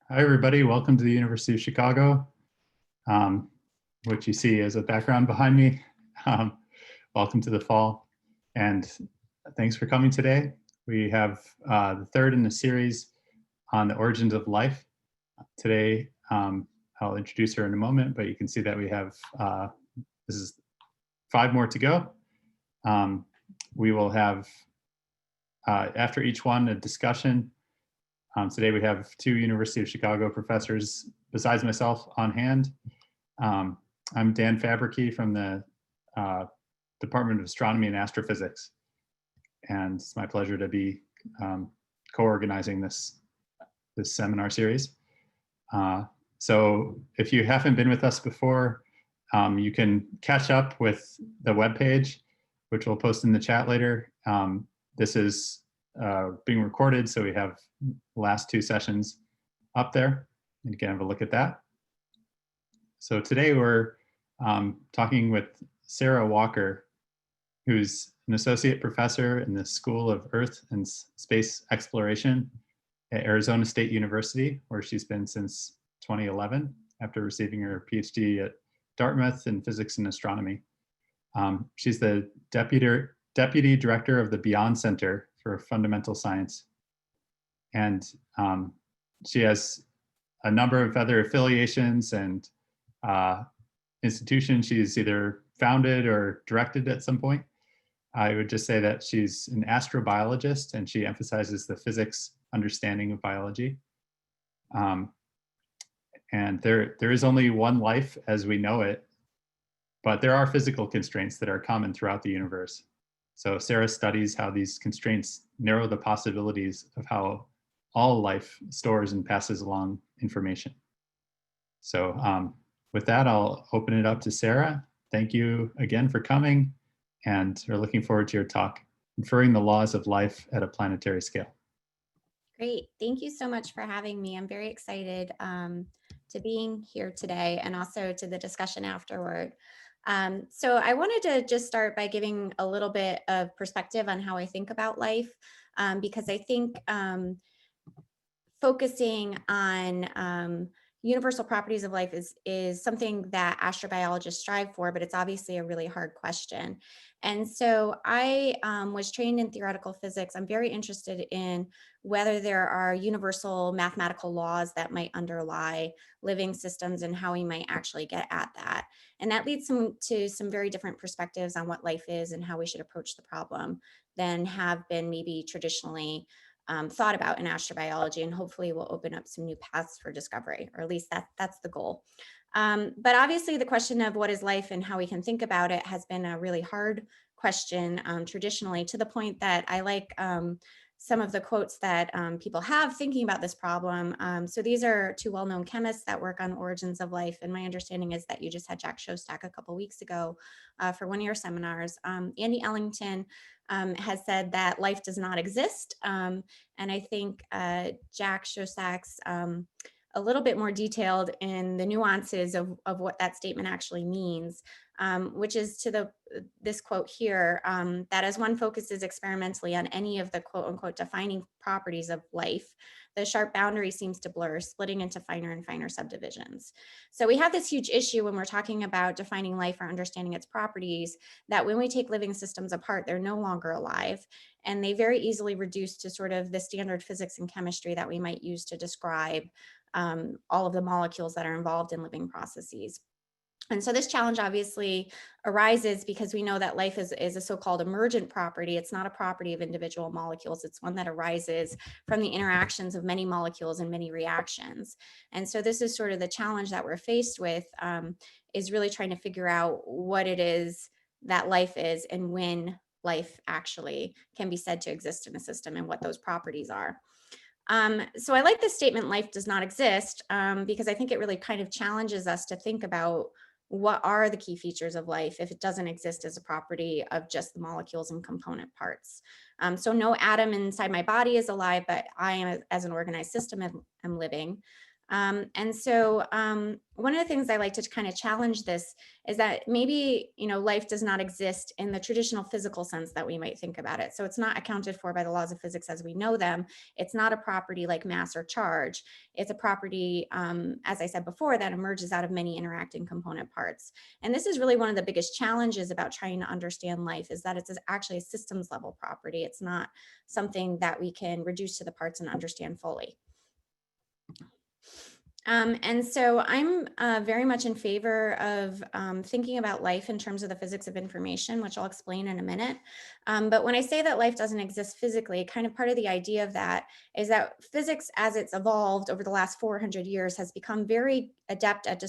Hi, everybody. Welcome to the University of Chicago. What you see is a background behind me. Welcome to the fall, and thanks for coming today. We have the third in the series on the origins of life. Today, I'll introduce her in a moment, but you can see that we have, this is 5 more to go. We will have, after each one, a discussion. Today we have 2 University of Chicago professors besides myself on hand. I'm Dan Fabrici from the Department of Astronomy and Astrophysics, and it's my pleasure to be co-organizing this seminar series. So if you haven't been with us before, you can catch up with the webpage, which we'll post in the chat later. This is being recorded, so we have the last 2 sessions up there, and you can have a look at that. So today we're talking with Sara Walker, who's an associate professor in the School of Earth and Space Exploration at Arizona State University, where she's been since 2011 after receiving her PhD at Dartmouth in physics and astronomy. She's the deputy director of the Beyond Center for Fundamental Science, and she has a number of other affiliations and institutions she's either founded or directed at some point. I would just say that she's an astrobiologist, and she emphasizes the physics understanding of biology. And there is only one life as we know it, but there are physical constraints that are common throughout the universe. So Sara studies how these constraints narrow the possibilities of how all life stores and passes along information. So with that, I'll open it up to Sara. Thank you again for coming, and we're looking forward to your talk, Inferring the Laws of Life at a Planetary Scale. Great. Thank you so much for having me. I'm very excited to being here today, and also to the discussion afterward. So I wanted to just start by giving a little bit of perspective on how I think about life, because I think focusing on universal properties of life is something that astrobiologists strive for, but it's obviously a really hard question. And so I was trained in theoretical physics. I'm very interested in whether there are universal mathematical laws that might underlie living systems and how we might actually get at that. And that leads to some very different perspectives on what life is and how we should approach the problem than have been maybe traditionally thought about in astrobiology, and hopefully will open up some new paths for discovery, or at least that's the goal. But obviously the question of what is life and how we can think about it has been a really hard question traditionally, to the point that I like some of the quotes that people have thinking about this problem. So these are 2 well-known chemists that work on origins of life, and my understanding is that you just had Jack Szostak a couple weeks ago for one of your seminars. Andy Ellington has said that life does not exist, and I think Jack Szostak's a little bit more detailed in the nuances of what that statement actually means, which is to this quote here, that as one focuses experimentally on any of the quote unquote defining properties of life, the sharp boundary seems to blur, splitting into finer and finer subdivisions. So we have this huge issue when we're talking about defining life or understanding its properties, that when we take living systems apart, they're no longer alive, and they very easily reduce to sort of the standard physics and chemistry that we might use to describe all of the molecules that are involved in living processes. And so this challenge obviously arises because we know that life is a so-called emergent property. It's not a property of individual molecules. It's one that arises from the interactions of many molecules and many reactions. And so this is sort of the challenge that we're faced with, is really trying to figure out what it is that life is and when life actually can be said to exist in a system and what those properties are. So I like this statement, life does not exist, because I think it really kind of challenges us to think about what are the key features of life if it doesn't exist as a property of just the molecules and component parts. So no atom inside my body is alive, but I am, as an organized system, am living. And so one of the things I like to kind of challenge this is that maybe, life does not exist in the traditional physical sense that we might think about it. So it's not accounted for by the laws of physics as we know them. It's not a property like mass or charge. It's a property, as I said before, that emerges out of many interacting component parts. And this is really one of the biggest challenges about trying to understand life, is that it's actually a systems level property. It's not something that we can reduce to the parts and understand fully. And so I'm very much in favor of thinking about life in terms of the physics of information, which I'll explain in a minute. But when I say that life doesn't exist physically, kind of part of the idea of that is that physics, as it's evolved over the last 400 years, has become very adept at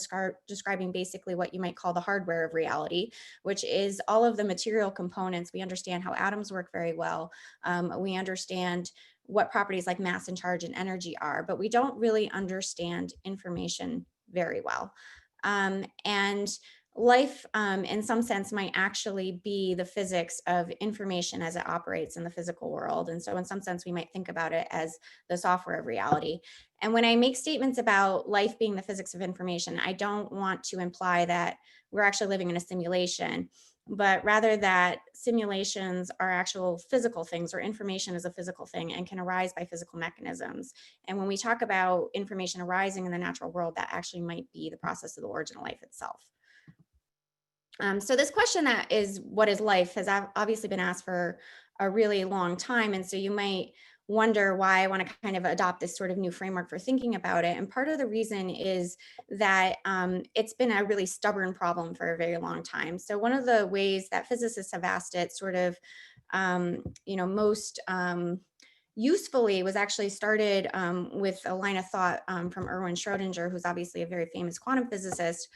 describing basically what you might call the hardware of reality, which is all of the material components. We understand how atoms work very well. We understand what properties like mass and charge and energy are, but we don't really understand information very well. And life, in some sense, might actually be the physics of information as it operates in the physical world. And so in some sense, we might think about it as the software of reality. And when I make statements about life being the physics of information, I don't want to imply that we're actually living in a simulation, but rather that simulations are actual physical things, or information is a physical thing and can arise by physical mechanisms. And when we talk about information arising in the natural world, that actually might be the process of the origin of life itself. So this question that is, what is life, has obviously been asked for a really long time. And so you might wonder why I want to kind of adopt this sort of new framework for thinking about it. And part of the reason is that it's been a really stubborn problem for a very long time. So one of the ways that physicists have asked it sort of, most usefully was actually started with a line of thought from Erwin Schrodinger, who's obviously a very famous quantum physicist.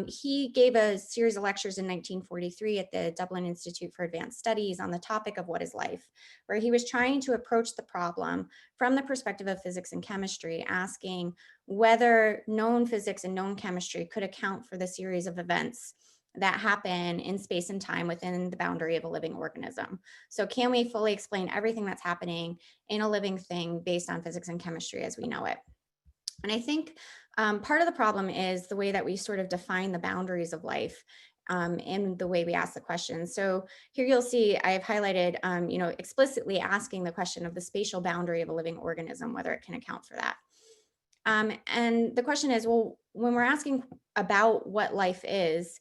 He gave a series of lectures in 1943 at the Dublin Institute for Advanced Studies on the topic of what is life, where he was trying to approach the problem from the perspective of physics and chemistry, asking whether known physics and known chemistry could account for the series of events that happen in space and time within the boundary of a living organism. So can we fully explain everything that's happening in a living thing based on physics and chemistry as we know it? And I think part of the problem is the way that we sort of define the boundaries of life in the way we ask the question. So here you'll see I've highlighted, explicitly asking the question of the spatial boundary of a living organism, whether it can account for that. And the question is, well, when we're asking about what life is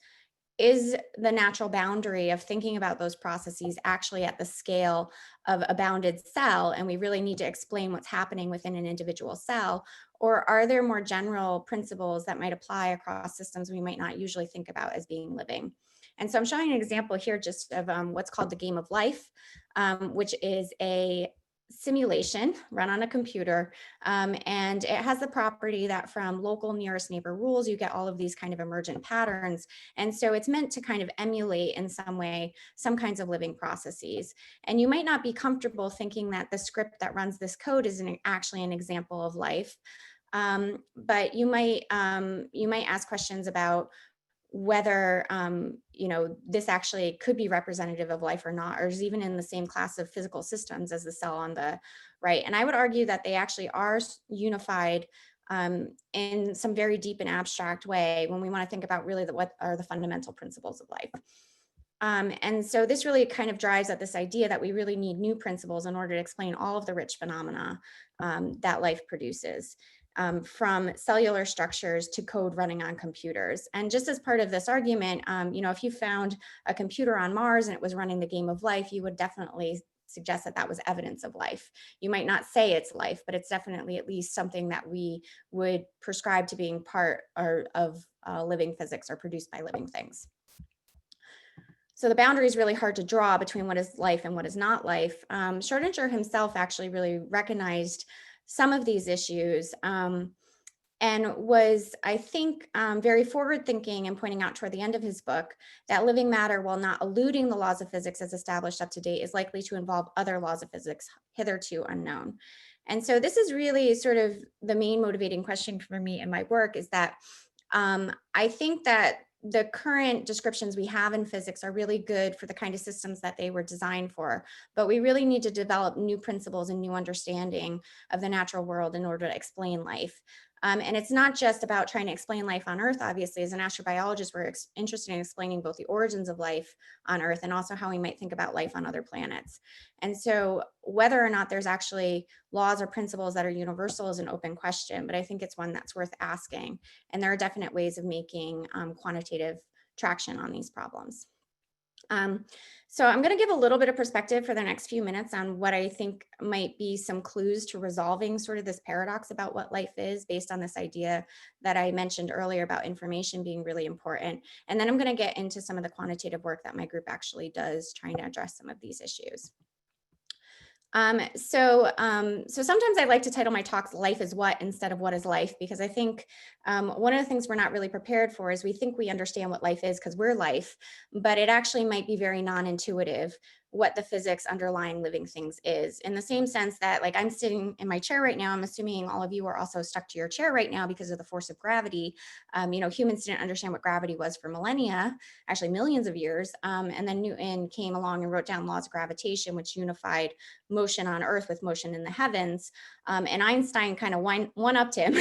the natural boundary of thinking about those processes actually at the scale of a bounded cell, and we really need to explain what's happening within an individual cell? Or are there more general principles that might apply across systems we might not usually think about as being living? And so I'm showing an example here just of what's called the game of life, which is a simulation run on a computer. And it has the property that from local nearest neighbor rules, you get all of these kind of emergent patterns. And so it's meant to kind of emulate in some way some kinds of living processes. And you might not be comfortable thinking that the script that runs this code is actually an example of life. But you might ask questions about whether this actually could be representative of life or not, or is even in the same class of physical systems as the cell on the right. And I would argue that they actually are unified in some very deep and abstract way when we want to think about really what are the fundamental principles of life. And so this really kind of drives at this idea that we really need new principles in order to explain all of the rich phenomena that life produces. From cellular structures to code running on computers. And just as part of this argument, if you found a computer on Mars and it was running the game of life, you would definitely suggest that that was evidence of life. You might not say it's life, but it's definitely at least something that we would prescribe to being part of living physics or produced by living things. So the boundary is really hard to draw between what is life and what is not life. Schrodinger himself actually really recognized some of these issues and was, I think, very forward thinking and pointing out toward the end of his book that living matter, while not eluding the laws of physics as established up to date, is likely to involve other laws of physics hitherto unknown. And so this is really sort of the main motivating question for me in my work, is that I think that the current descriptions we have in physics are really good for the kind of systems that they were designed for, but we really need to develop new principles and new understanding of the natural world in order to explain life. And it's not just about trying to explain life on Earth. Obviously, as an astrobiologist, we're interested in explaining both the origins of life on Earth and also how we might think about life on other planets. And so whether or not there's actually laws or principles that are universal is an open question, but I think it's one that's worth asking. And there are definite ways of making quantitative traction on these problems. So I'm going to give a little bit of perspective for the next few minutes on what I think might be some clues to resolving sort of this paradox about what life is, based on this idea that I mentioned earlier about information being really important. And then I'm going to get into some of the quantitative work that my group actually does trying to address some of these issues. So sometimes I like to title my talks "Life is What" instead of "What is Life," because I think one of the things we're not really prepared for is we think we understand what life is because we're life, but it actually might be very non-intuitive what the physics underlying living things is, in the same sense that, like, I'm sitting in my chair right now. I'm assuming all of you are also stuck to your chair right now because of the force of gravity. Humans didn't understand what gravity was for millennia, actually millions of years, and then Newton came along and wrote down laws of gravitation, which unified motion on Earth with motion in the heavens. And Einstein kind of one-upped him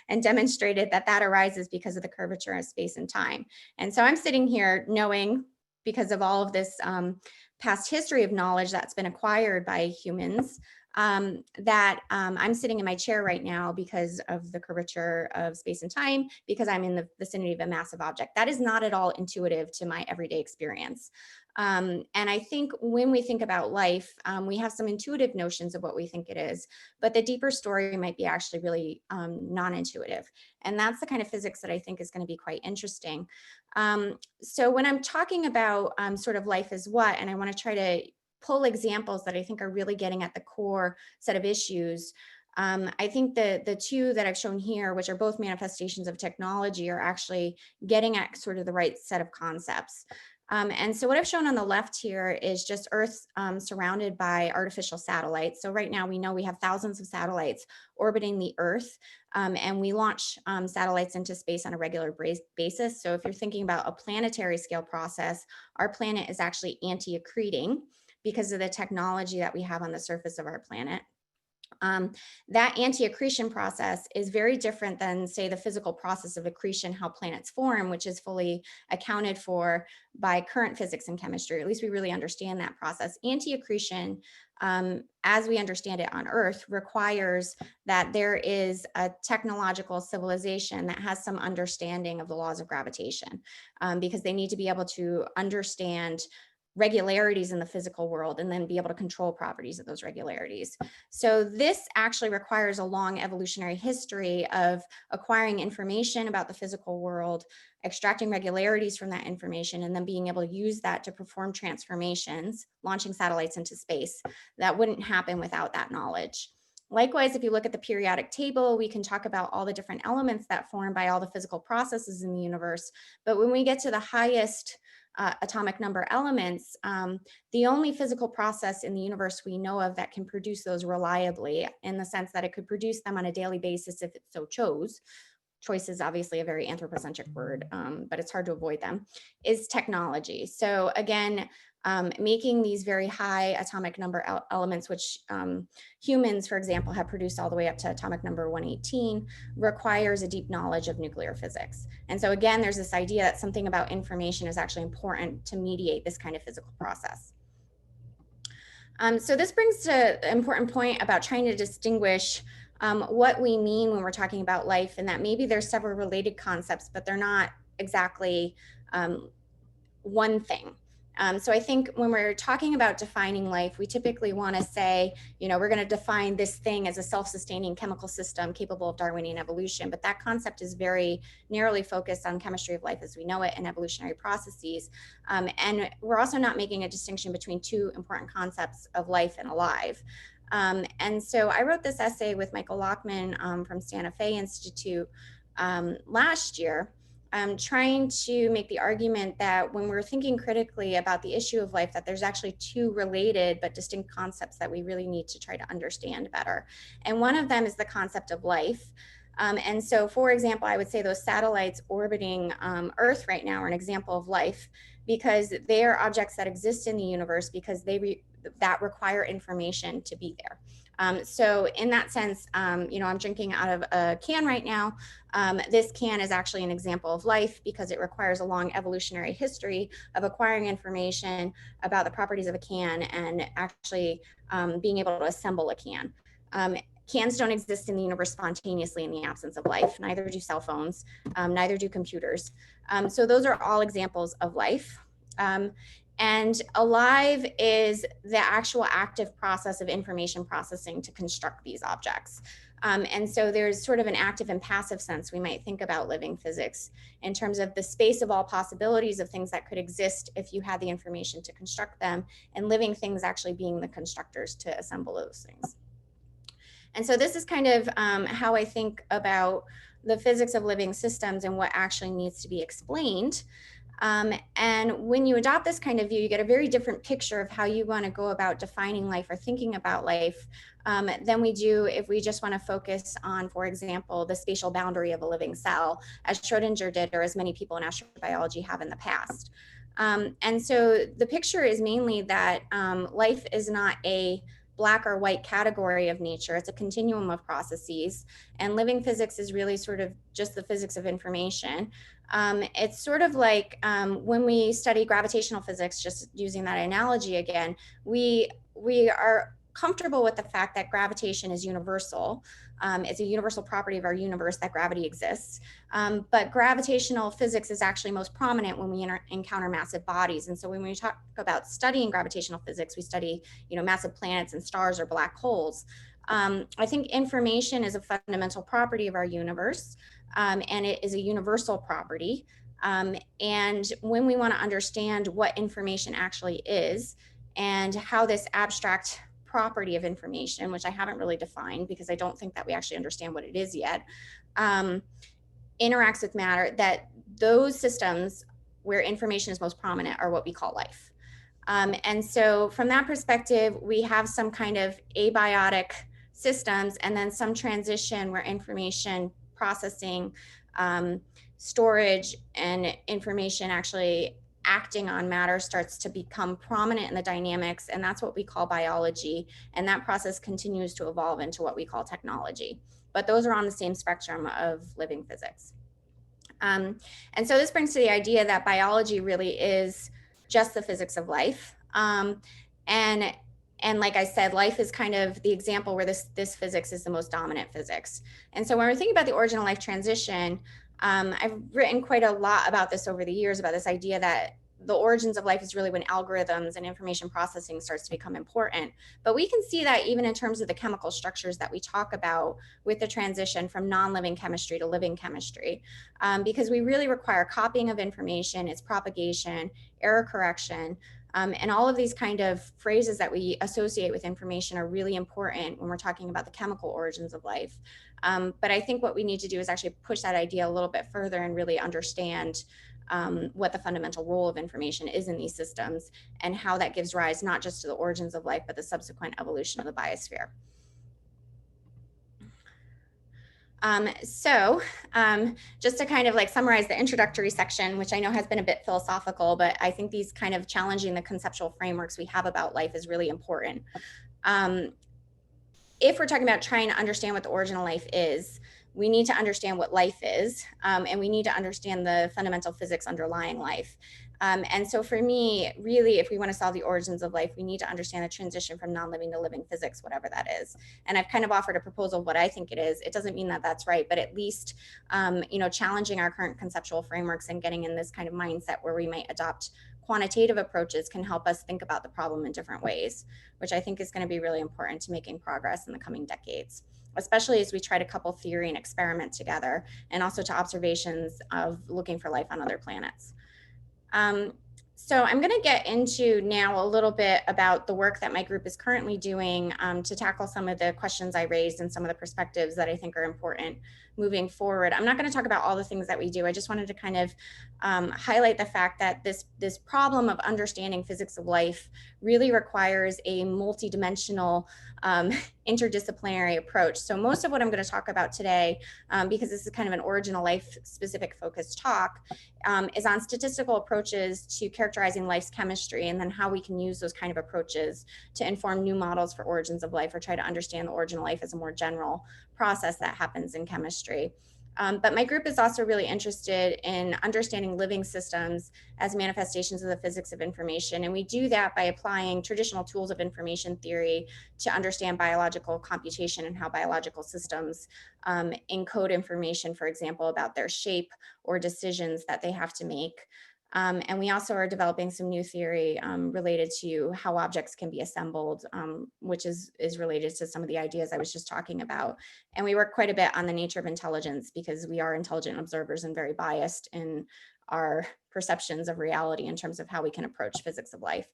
and demonstrated that that arises because of the curvature of space and time. And so I'm sitting here knowing, because of all of this past history of knowledge that's been acquired by humans, that I'm sitting in my chair right now because of the curvature of space and time, because I'm in the vicinity of a massive object. That is not at all intuitive to my everyday experience. And I think when we think about life, we have some intuitive notions of what we think it is, but the deeper story might be actually really non-intuitive. And that's the kind of physics that I think is going to be quite interesting. So when I'm talking about sort of life is what, and I want to try to pull examples that I think are really getting at the core set of issues, I think the two that I've shown here, which are both manifestations of technology, are actually getting at sort of the right set of concepts. And so what I've shown on the left here is just Earth surrounded by artificial satellites. So right now we know we have thousands of satellites orbiting the Earth, and we launch satellites into space on a regular basis. So if you're thinking about a planetary scale process, our planet is actually anti-accreting because of the technology that we have on the surface of our planet. That anti-accretion process is very different than, say, the physical process of accretion, how planets form, which is fully accounted for by current physics and chemistry. At least we really understand that process. Anti-accretion, as we understand it on Earth, requires that there is a technological civilization that has some understanding of the laws of gravitation, because they need to be able to understand regularities in the physical world and then be able to control properties of those regularities. So this actually requires a long evolutionary history of acquiring information about the physical world, extracting regularities from that information, and then being able to use that to perform transformations, launching satellites into space. That wouldn't happen without that knowledge. Likewise, if you look at the periodic table, we can talk about all the different elements that form by all the physical processes in the universe. But when we get to the highest atomic number elements, the only physical process in the universe we know of that can produce those reliably, in the sense that it could produce them on a daily basis if it so chose. Choice is obviously a very anthropocentric word, but it's hard to avoid them, is technology. So again, making these very high atomic number elements, which humans, for example, have produced all the way up to atomic number 118, requires a deep knowledge of nuclear physics. And so again, there's this idea that something about information is actually important to mediate this kind of physical process. So this brings to an important point about trying to distinguish what we mean when we're talking about life, and that maybe there's several related concepts, but they're not exactly one thing. So I think when we're talking about defining life, we typically want to say, we're going to define this thing as a self-sustaining chemical system capable of Darwinian evolution. But that concept is very narrowly focused on chemistry of life as we know it and evolutionary processes. And we're also not making a distinction between two important concepts of life and alive. And so I wrote this essay with Michael Lockman from Santa Fe Institute last year, trying to make the argument that when we're thinking critically about the issue of life, that there's actually two related but distinct concepts that we really need to try to understand better. And one of them is the concept of life. And so, for example, I would say those satellites orbiting Earth right now are an example of life. because they are objects that exist in the universe because that require information to be there. So in that sense, you know, I'm drinking out of a can right now. This can is actually an example of life because it requires a long evolutionary history of acquiring information about the properties of a can and actually being able to assemble a can. Cans don't exist in the universe spontaneously in the absence of life. Neither do cell phones, neither do computers. So those are all examples of life. And alive is the actual active process of information processing to construct these objects. And so there's sort of an active and passive sense we might think about living physics in terms of the space of all possibilities of things that could exist if you had the information to construct them, and living things actually being the constructors to assemble those things. And so this is kind of how I think about the physics of living systems and what actually needs to be explained. And when you adopt this kind of view, you get a very different picture of how you want to go about defining life or thinking about life than we do if we just want to focus on, for example, the spatial boundary of a living cell, as Schrodinger did, or as many people in astrobiology have in the past. And so the picture is mainly that life is not a black or white category of nature. It's a continuum of processes. And living physics is really sort of just the physics of information. It's sort of like when we study gravitational physics, just using that analogy again, we are comfortable with the fact that gravitation is universal. It's a universal property of our universe that gravity exists. But gravitational physics is actually most prominent when we encounter massive bodies. And so when we talk about studying gravitational physics, we study, you know, massive planets and stars or black holes. I think information is a fundamental property of our universe, and it is a universal property. And when we want to understand what information actually is and how this abstract property of information, which I haven't really defined because I don't think that we actually understand what it is yet, interacts with matter, that those systems where information is most prominent are what we call life. And so from that perspective, we have some kind of abiotic systems and then some transition where information processing, storage, and information actually acting on matter starts to become prominent in the dynamics, and that's what we call biology, and that process continues to evolve into what we call technology. But those are on the same spectrum of living physics. And so this brings to the idea that biology really is just the physics of life. And like I said, life is kind of the example where this physics is the most dominant physics. And so when we're thinking about the origin of life transition, I've written quite a lot about this over the years, about this idea that the origins of life is really when algorithms and information processing starts to become important. But we can see that even in terms of the chemical structures that we talk about with the transition from non-living chemistry to living chemistry, because we really require copying of information, its propagation, error correction, and all of these kind of phrases that we associate with information are really important when we're talking about the chemical origins of life. But I think what we need to do is actually push that idea a little bit further and really understand what the fundamental role of information is in these systems and how that gives rise not just to the origins of life, but the subsequent evolution of the biosphere. Just to kind of like summarize the introductory section, which I know has been a bit philosophical, but I think these kind of challenging the conceptual frameworks we have about life is really important. If we're talking about trying to understand what the origin of life is, we need to understand what life is, and we need to understand the fundamental physics underlying life. And so for me, really, if we want to solve the origins of life, we need to understand the transition from non-living to living physics, whatever that is. And I've kind of offered a proposal of what I think it is. It doesn't mean that that's right, but at least, you know, challenging our current conceptual frameworks and getting in this kind of mindset where we might adopt quantitative approaches can help us think about the problem in different ways, which I think is going to be really important to making progress in the coming decades, especially as we try to couple theory and experiment together, and also to observations of looking for life on other planets. So I'm going to get into now a little bit about the work that my group is currently doing to tackle some of the questions I raised and some of the perspectives that I think are important moving forward. I'm not going to talk about all the things that we do. I just wanted to kind of highlight the fact that this problem of understanding physics of life really requires a multidimensional interdisciplinary approach. So most of what I'm going to talk about today, because this is kind of an original life specific focused talk, is on statistical approaches to characterizing life's chemistry, and then how we can use those kind of approaches to inform new models for origins of life, or try to understand the origin of life as a more general process that happens in chemistry. But my group is also really interested in understanding living systems as manifestations of the physics of information. And we do that by applying traditional tools of information theory to understand biological computation and how biological systems encode information, for example, about their shape or decisions that they have to make. And we also are developing some new theory related to how objects can be assembled, which is related to some of the ideas I was just talking about. And we work quite a bit on the nature of intelligence, because we are intelligent observers and very biased in our perceptions of reality in terms of how we can approach physics of life.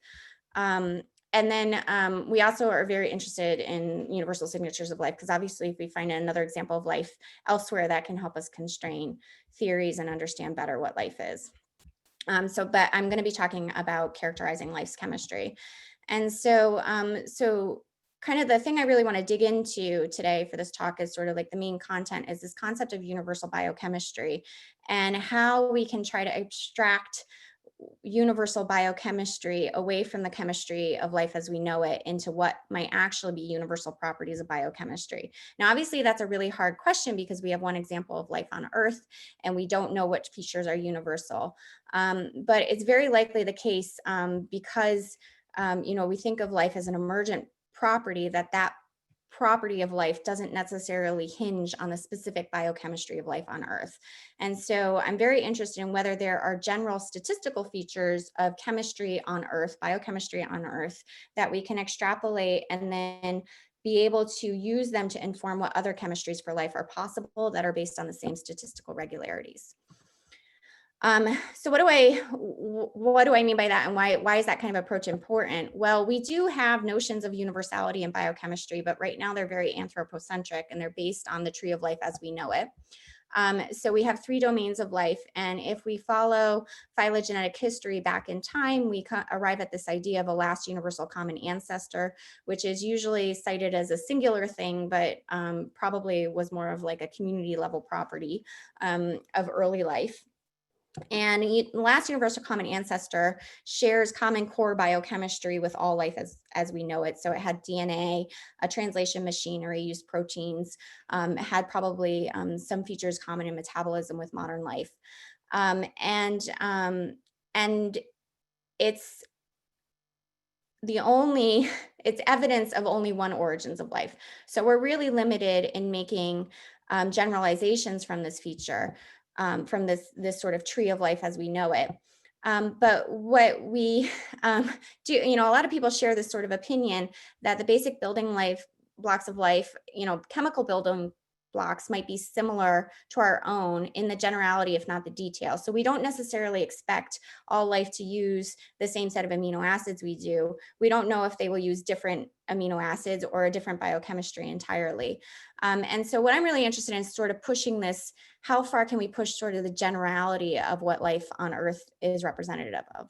And then we also are very interested in universal signatures of life, because obviously if we find another example of life elsewhere, that can help us constrain theories and understand better what life is. But I'm going to be talking about characterizing life's chemistry. And so kind of the thing I really want to dig into today for this talk is sort of like the main content is this concept of universal biochemistry, and how we can try to abstract universal biochemistry away from the chemistry of life as we know it into what might actually be universal properties of biochemistry. Now, obviously, that's a really hard question, because we have one example of life on Earth and we don't know which features are universal. But it's very likely the case, because we think of life as an emergent property, that property of life doesn't necessarily hinge on the specific biochemistry of life on Earth. And so I'm very interested in whether there are general statistical features of chemistry on Earth, biochemistry on Earth, that we can extrapolate and then be able to use them to inform what other chemistries for life are possible that are based on the same statistical regularities. So what do I mean by that, and why is that kind of approach important? Well, we do have notions of universality in biochemistry, but right now they're very anthropocentric, and they're based on the tree of life as we know it. So we have 3 domains of life, and if we follow phylogenetic history back in time, we arrive at this idea of a last universal common ancestor, which is usually cited as a singular thing, but probably was more of like a community level property of early life. And the last universal common ancestor shares common core biochemistry with all life as we know it. So it had DNA, a translation machinery, used proteins, had probably some features common in metabolism with modern life. And it's it's evidence of only one origins of life. So we're really limited in making generalizations from this feature, from this sort of tree of life as we know it. But what we do, a lot of people share this sort of opinion that the basic building blocks of life, chemical building blocks might be similar to our own in the generality, if not the detail. So we don't necessarily expect all life to use the same set of amino acids we do. We don't know if they will use different amino acids or a different biochemistry entirely. And so what I'm really interested in is sort of pushing this, how far can we push sort of the generality of what life on Earth is representative of?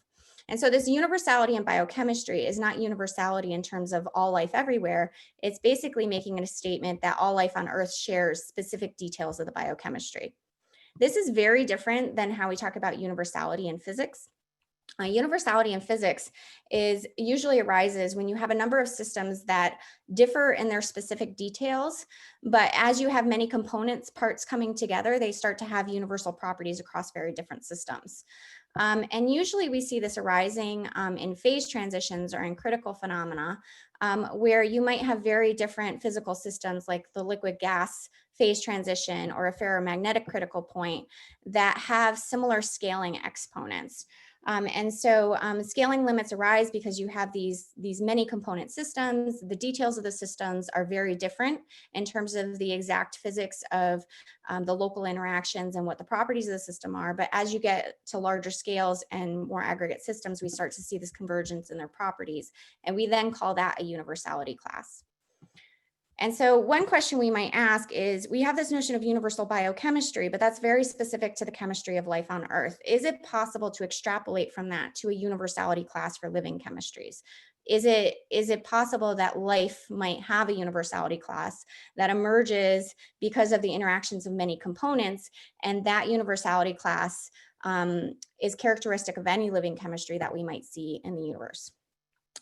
And so this universality in biochemistry is not universality in terms of all life everywhere. It's basically making a statement that all life on Earth shares specific details of the biochemistry. This is very different than how we talk about universality in physics. Universality in physics usually arises when you have a number of systems that differ in their specific details, but as you have many parts coming together, they start to have universal properties across very different systems. And usually we see this arising in phase transitions or in critical phenomena, where you might have very different physical systems like the liquid gas phase transition or a ferromagnetic critical point that have similar scaling exponents. And so scaling limits arise because you have these many component systems. The details of the systems are very different in terms of the exact physics of the local interactions and what the properties of the system are. But as you get to larger scales and more aggregate systems, we start to see this convergence in their properties. And we then call that a universality class. And so one question we might ask is, we have this notion of universal biochemistry, but that's very specific to the chemistry of life on Earth. Is it possible to extrapolate from that to a universality class for living chemistries? Is it possible that life might have a universality class that emerges because of the interactions of many components, and that universality class is characteristic of any living chemistry that we might see in the universe?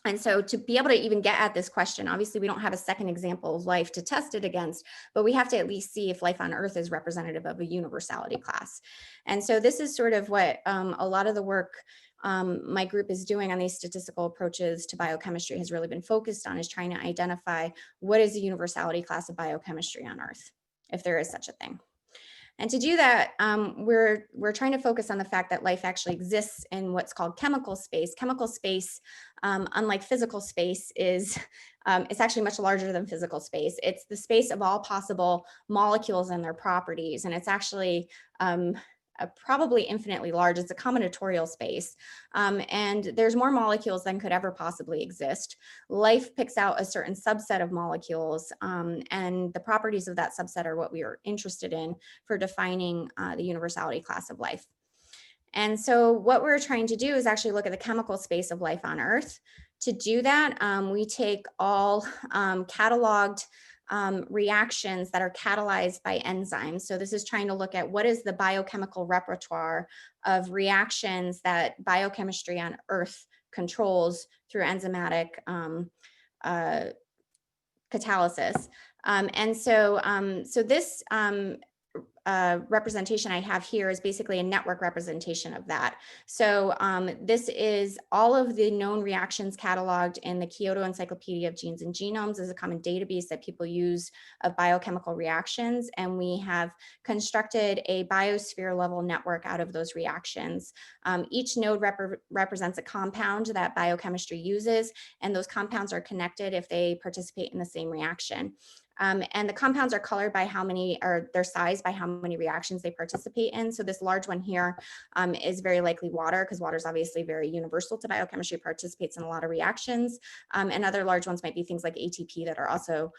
And so to be able to even get at this question, obviously we don't have a second example of life to test it against, but we have to at least see if life on Earth is representative of a universality class. And so this is sort of what a lot of the work my group is doing on these statistical approaches to biochemistry has really been focused on, is trying to identify what is the universality class of biochemistry on Earth, if there is such a thing. And to do that, we're trying to focus on the fact that life actually exists in what's called chemical space. Chemical space, unlike physical space, is it's actually much larger than physical space. It's the space of all possible molecules and their properties, and it's actually probably infinitely large. It's a combinatorial space, and there's more molecules than could ever possibly exist. Life picks out a certain subset of molecules, and the properties of that subset are what we are interested in for defining the universality class of life. And so what we're trying to do is actually look at the chemical space of life on Earth. To do that, we take all cataloged reactions that are catalyzed by enzymes. So this is trying to look at what is the biochemical repertoire of reactions that biochemistry on Earth controls through enzymatic catalysis. So this representation I have here is basically a network representation of that. So this is all of the known reactions cataloged in the Kyoto Encyclopedia of Genes and Genomes, as a common database that people use of biochemical reactions. And we have constructed a biosphere level network out of those reactions. Each node represents a compound that biochemistry uses, and those compounds are connected if they participate in the same reaction. And the compounds are colored by how many, or their size by how many reactions they participate in. So this large one here is very likely water, because water is obviously very universal to biochemistry, participates in a lot of reactions. And other large ones might be things like ATP that are also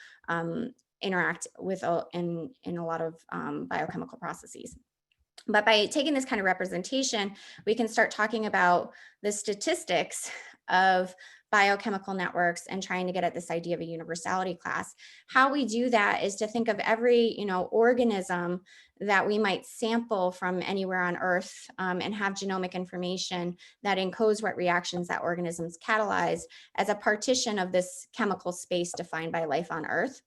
interact with in a lot of biochemical processes. But by taking this kind of representation, we can start talking about the statistics of biochemical networks and trying to get at this idea of a universality class. How we do that is to think of every organism that we might sample from anywhere on Earth and have genomic information that encodes what reactions that organisms catalyze as a partition of this chemical space defined by life on Earth.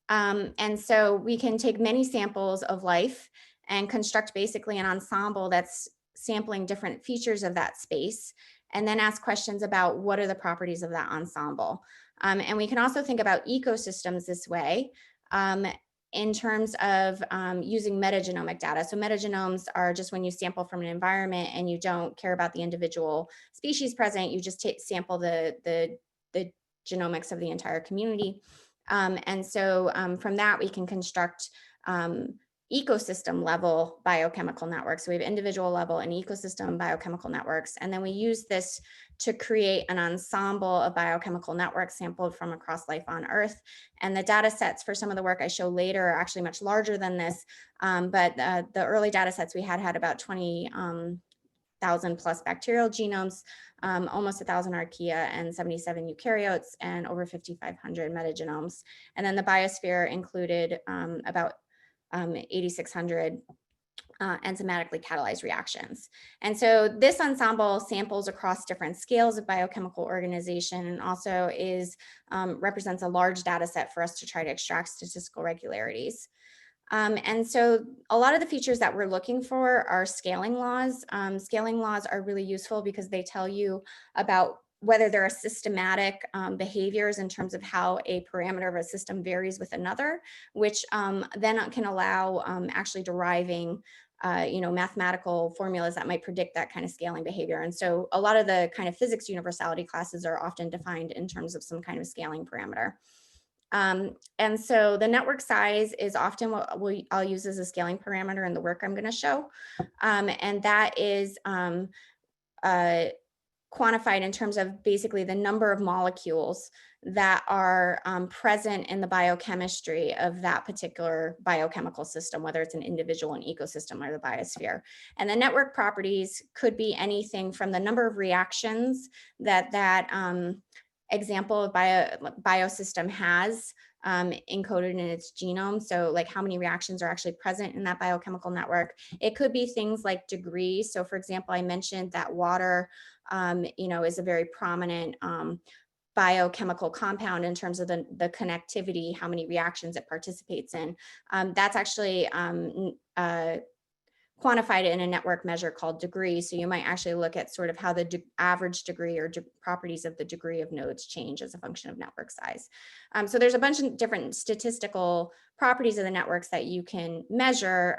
And so we can take many samples of life and construct basically an ensemble that's sampling different features of that space, and then ask questions about what are the properties of that ensemble. And we can also think about ecosystems this way in terms of using metagenomic data. So metagenomes are just when you sample from an environment and you don't care about the individual species present, you just sample the genomics of the entire community. And so from that, we can construct ecosystem level biochemical networks. So we have individual level and ecosystem biochemical networks. And then we use this to create an ensemble of biochemical networks sampled from across life on Earth. And the data sets for some of the work I show later are actually much larger than this. But the early data sets we had about 20,000 plus bacterial genomes, almost 1,000 archaea and 77 eukaryotes, and over 5,500 metagenomes. And then the biosphere included about 8,600 enzymatically catalyzed reactions. And so this ensemble samples across different scales of biochemical organization, and also represents a large data set for us to try to extract statistical regularities. And so a lot of the features that we're looking for are scaling laws. Scaling laws are really useful because they tell you about whether there are systematic behaviors in terms of how a parameter of a system varies with another, which then can allow actually deriving mathematical formulas that might predict that kind of scaling behavior. And so a lot of the kind of physics universality classes are often defined in terms of some kind of scaling parameter. And so the network size is often what I'll use as a scaling parameter in the work I'm going to show. And that is quantified in terms of basically the number of molecules that are present in the biochemistry of that particular biochemical system, whether it's an individual, an ecosystem, or the biosphere. And the network properties could be anything from the number of reactions that example of biosystem has encoded in its genome. So like how many reactions are actually present in that biochemical network. It could be things like degree. So for example, I mentioned that water, is a very prominent biochemical compound in terms of the connectivity, how many reactions it participates in. That's actually quantified in a network measure called degree. So you might actually look at sort of how the average degree or properties of the degree of nodes change as a function of network size. So there's a bunch of different statistical properties of the networks that you can measure,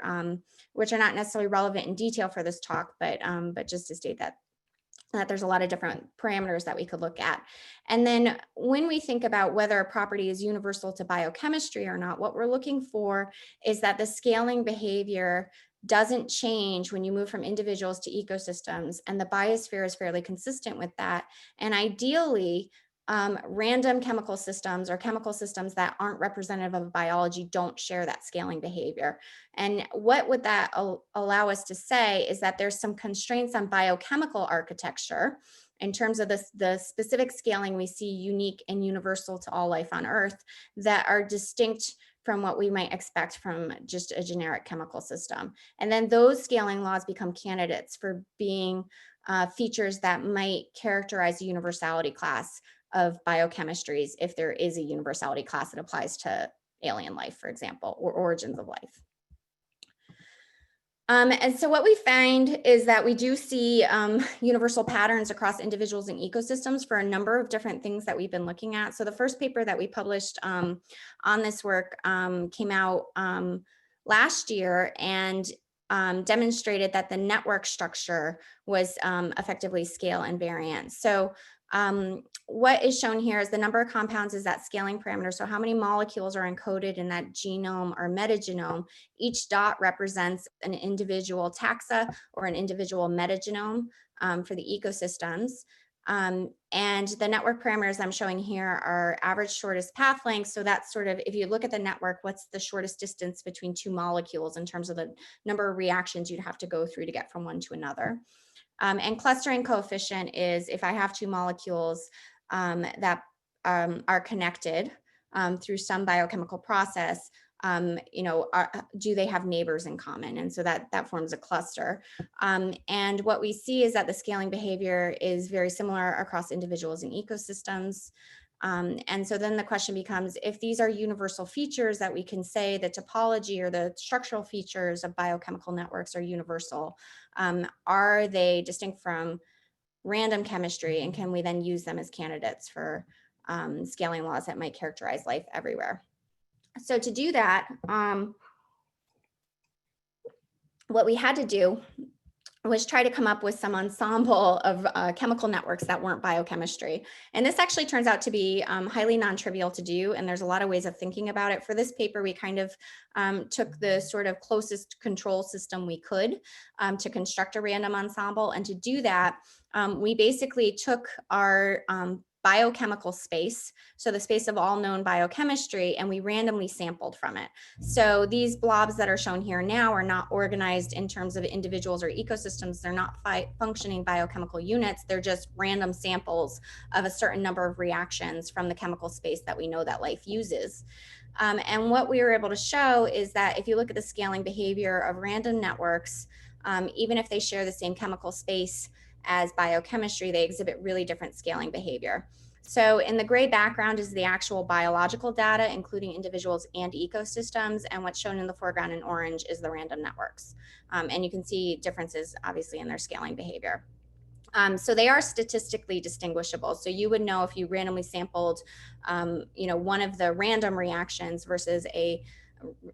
which are not necessarily relevant in detail for this talk, but just to state that there's a lot of different parameters that we could look at. And then when we think about whether a property is universal to biochemistry or not, what we're looking for is that the scaling behavior doesn't change when you move from individuals to ecosystems, and the biosphere is fairly consistent with that. And ideally, random chemical systems or chemical systems that aren't representative of biology don't share that scaling behavior. And what would that allow us to say is that there's some constraints on biochemical architecture in terms of the specific scaling we see unique and universal to all life on Earth that are distinct from what we might expect from just a generic chemical system. And then those scaling laws become candidates for being features that might characterize a universality class of biochemistries if there is a universality class that applies to alien life, for example, or origins of life. And so what we find is that we do see universal patterns across individuals and ecosystems for a number of different things that we've been looking at. So the first paper that we published on this work came out last year and demonstrated that the network structure was effectively scale invariant. So what is shown here is the number of compounds is that scaling parameter. So how many molecules are encoded in that genome or metagenome. Each dot represents an individual taxa or an individual metagenome for the ecosystems. And the network parameters I'm showing here are average shortest path length. So that's sort of, if you look at the network, what's the shortest distance between two molecules in terms of the number of reactions you'd have to go through to get from one to another. And clustering coefficient is if I have two molecules that are connected through some biochemical process, do they have neighbors in common? And so that forms a cluster. And what we see is that the scaling behavior is very similar across individuals and ecosystems. And so then the question becomes, if these are universal features that we can say the topology or the structural features of biochemical networks are universal, are they distinct from random chemistry, and can we then use them as candidates for scaling laws that might characterize life everywhere? So to do that, what we had to do was try to come up with some ensemble of chemical networks that weren't biochemistry. And this actually turns out to be highly non-trivial to do, and there's a lot of ways of thinking about it. For this paper, we kind of took the sort of closest control system we could to construct a random ensemble. And to do that, we basically took our biochemical space, so the space of all known biochemistry, and we randomly sampled from it. So these blobs that are shown here now are not organized in terms of individuals or ecosystems. They're not functioning biochemical units. They're just random samples of a certain number of reactions from the chemical space that we know that life uses. And what we were able to show is that if you look at the scaling behavior of random networks, even if they share the same chemical space as biochemistry, they exhibit really different scaling behavior. So in the gray background is the actual biological data, including individuals and ecosystems, and what's shown in the foreground in orange is the random networks. And you can see differences, obviously, in their scaling behavior. So they are statistically distinguishable. So you would know if you randomly sampled, one of the random reactions versus a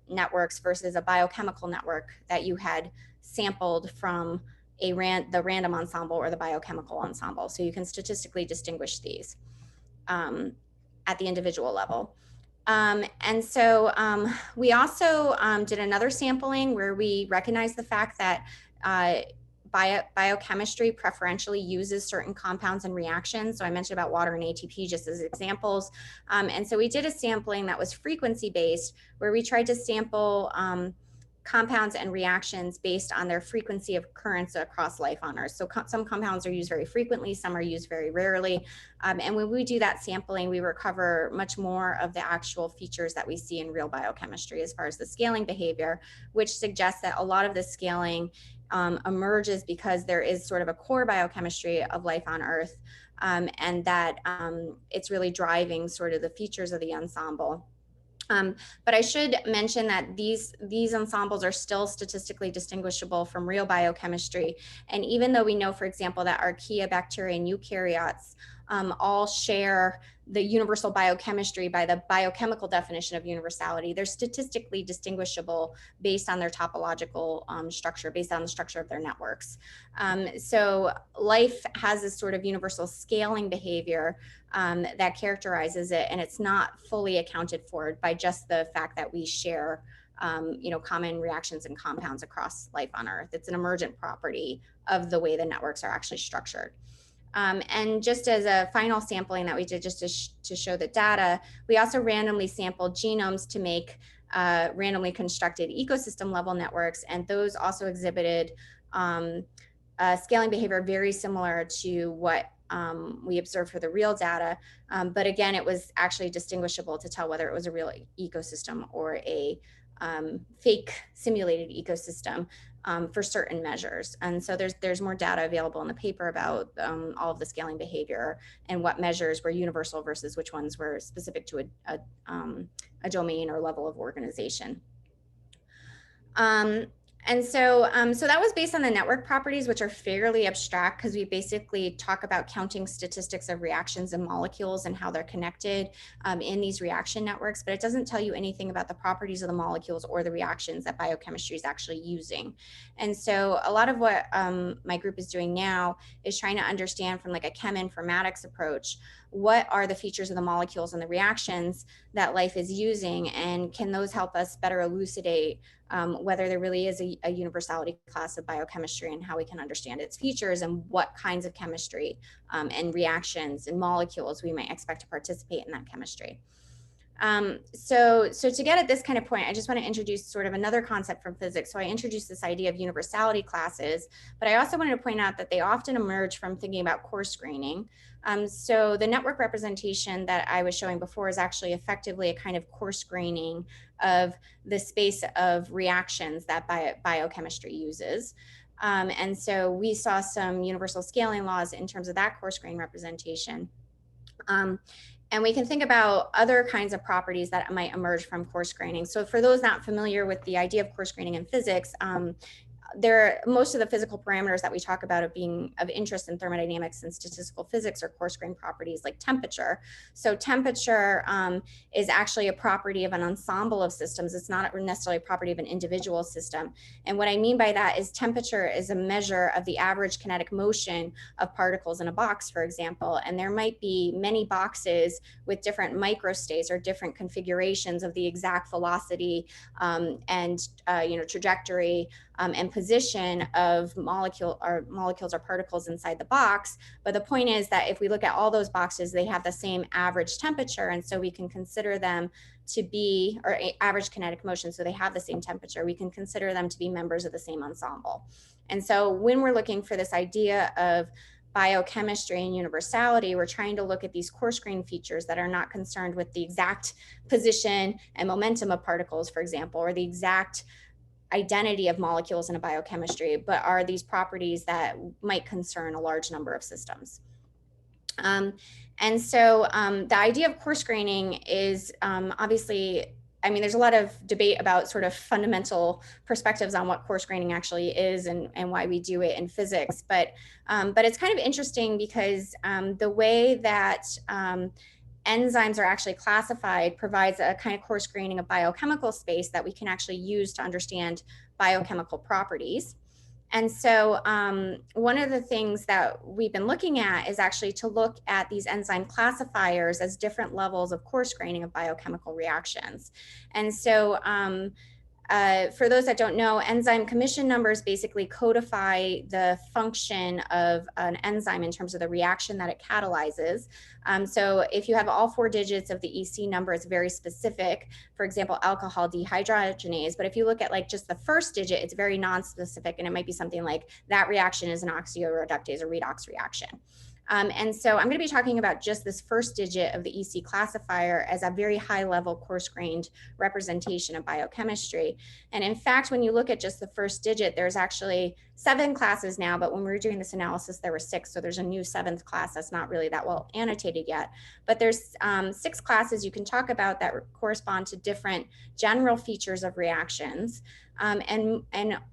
networks versus a biochemical network that you had sampled from the random ensemble or the biochemical ensemble. So you can statistically distinguish these at the individual level. And so we also did another sampling where we recognized the fact that biochemistry preferentially uses certain compounds and reactions. So I mentioned about water and ATP just as examples. And so we did a sampling that was frequency based, where we tried to sample compounds and reactions based on their frequency of occurrence across life on Earth. So some compounds are used very frequently, some are used very rarely. And when we do that sampling, we recover much more of the actual features that we see in real biochemistry as far as the scaling behavior, which suggests that a lot of the scaling emerges because there is sort of a core biochemistry of life on Earth, and that it's really driving sort of the features of the ensemble. But I should mention that these ensembles are still statistically distinguishable from real biochemistry. And even though we know, for example, that archaea, bacteria, and eukaryotes all share the universal biochemistry by the biochemical definition of universality, they're statistically distinguishable based on their topological structure, based on the structure of their networks. So life has this sort of universal scaling behavior that characterizes it, and it's not fully accounted for by just the fact that we share common reactions and compounds across life on Earth. It's an emergent property of the way the networks are actually structured. And just as a final sampling that we did just to show the data, we also randomly sampled genomes to make randomly constructed ecosystem level networks, and those also exhibited scaling behavior very similar to what we observed for the real data. But again, it was actually distinguishable to tell whether it was a real ecosystem or a fake simulated ecosystem for certain measures. And so there's more data available in the paper about all of the scaling behavior and what measures were universal versus which ones were specific to a domain or level of organization. And so that was based on the network properties, which are fairly abstract because we basically talk about counting statistics of reactions and molecules and how they're connected in these reaction networks, but it doesn't tell you anything about the properties of the molecules or the reactions that biochemistry is actually using. And so a lot of what my group is doing now is trying to understand from like a cheminformatics approach, what are the features of the molecules and the reactions that life is using, and can those help us better elucidate whether there really is a universality class of biochemistry and how we can understand its features and what kinds of chemistry and reactions and molecules we might expect to participate in that chemistry. So to get at this kind of point, I just want to introduce sort of another concept from physics. So I introduced this idea of universality classes, but I also wanted to point out that they often emerge from thinking about coarse graining. So the network representation that I was showing before is actually effectively a kind of coarse graining of the space of reactions that biochemistry uses. And so we saw some universal scaling laws in terms of that coarse grain representation. And we can think about other kinds of properties that might emerge from coarse graining. So for those not familiar with the idea of coarse graining in physics, most of the physical parameters that we talk about of being of interest in thermodynamics and statistical physics are coarse grained properties like temperature. So temperature is actually a property of an ensemble of systems. It's not necessarily a property of an individual system. And what I mean by that is temperature is a measure of the average kinetic motion of particles in a box, for example. And there might be many boxes with different microstates or different configurations of the exact velocity and trajectory and position of molecules or particles inside the box. But the point is that if we look at all those boxes, they have the same average temperature. And so we can consider them to be, or average kinetic motion, so they have the same temperature. We can consider them to be members of the same ensemble. And so when we're looking for this idea of biochemistry and universality, we're trying to look at these coarse grain features that are not concerned with the exact position and momentum of particles, for example, or the exact identity of molecules in a biochemistry, but are these properties that might concern a large number of systems. And so the idea of coarse graining is obviously, I mean, there's a lot of debate about sort of fundamental perspectives on what coarse graining actually is and why we do it in physics. But it's kind of interesting because the way that enzymes are actually classified provides a kind of coarse graining of biochemical space that we can actually use to understand biochemical properties. And so one of the things that we've been looking at is actually to look at these enzyme classifiers as different levels of coarse graining of biochemical reactions. And so For those that don't know, enzyme commission numbers basically codify the function of an enzyme in terms of the reaction that it catalyzes. So if you have all 4 digits of the EC number, it's very specific. For example, alcohol dehydrogenase. But if you look at like just the first digit, it's very non-specific, and it might be something like that reaction is an oxidoreductase or redox reaction. And so I'm going to be talking about just this first digit of the EC classifier as a very high level coarse-grained representation of biochemistry. And in fact, when you look at just the first digit, there's actually 7 classes now, but when we were doing this analysis, there were 6. So there's a new 7th class that's not really that well annotated yet. But there's 6 classes you can talk about that correspond to different general features of reactions. And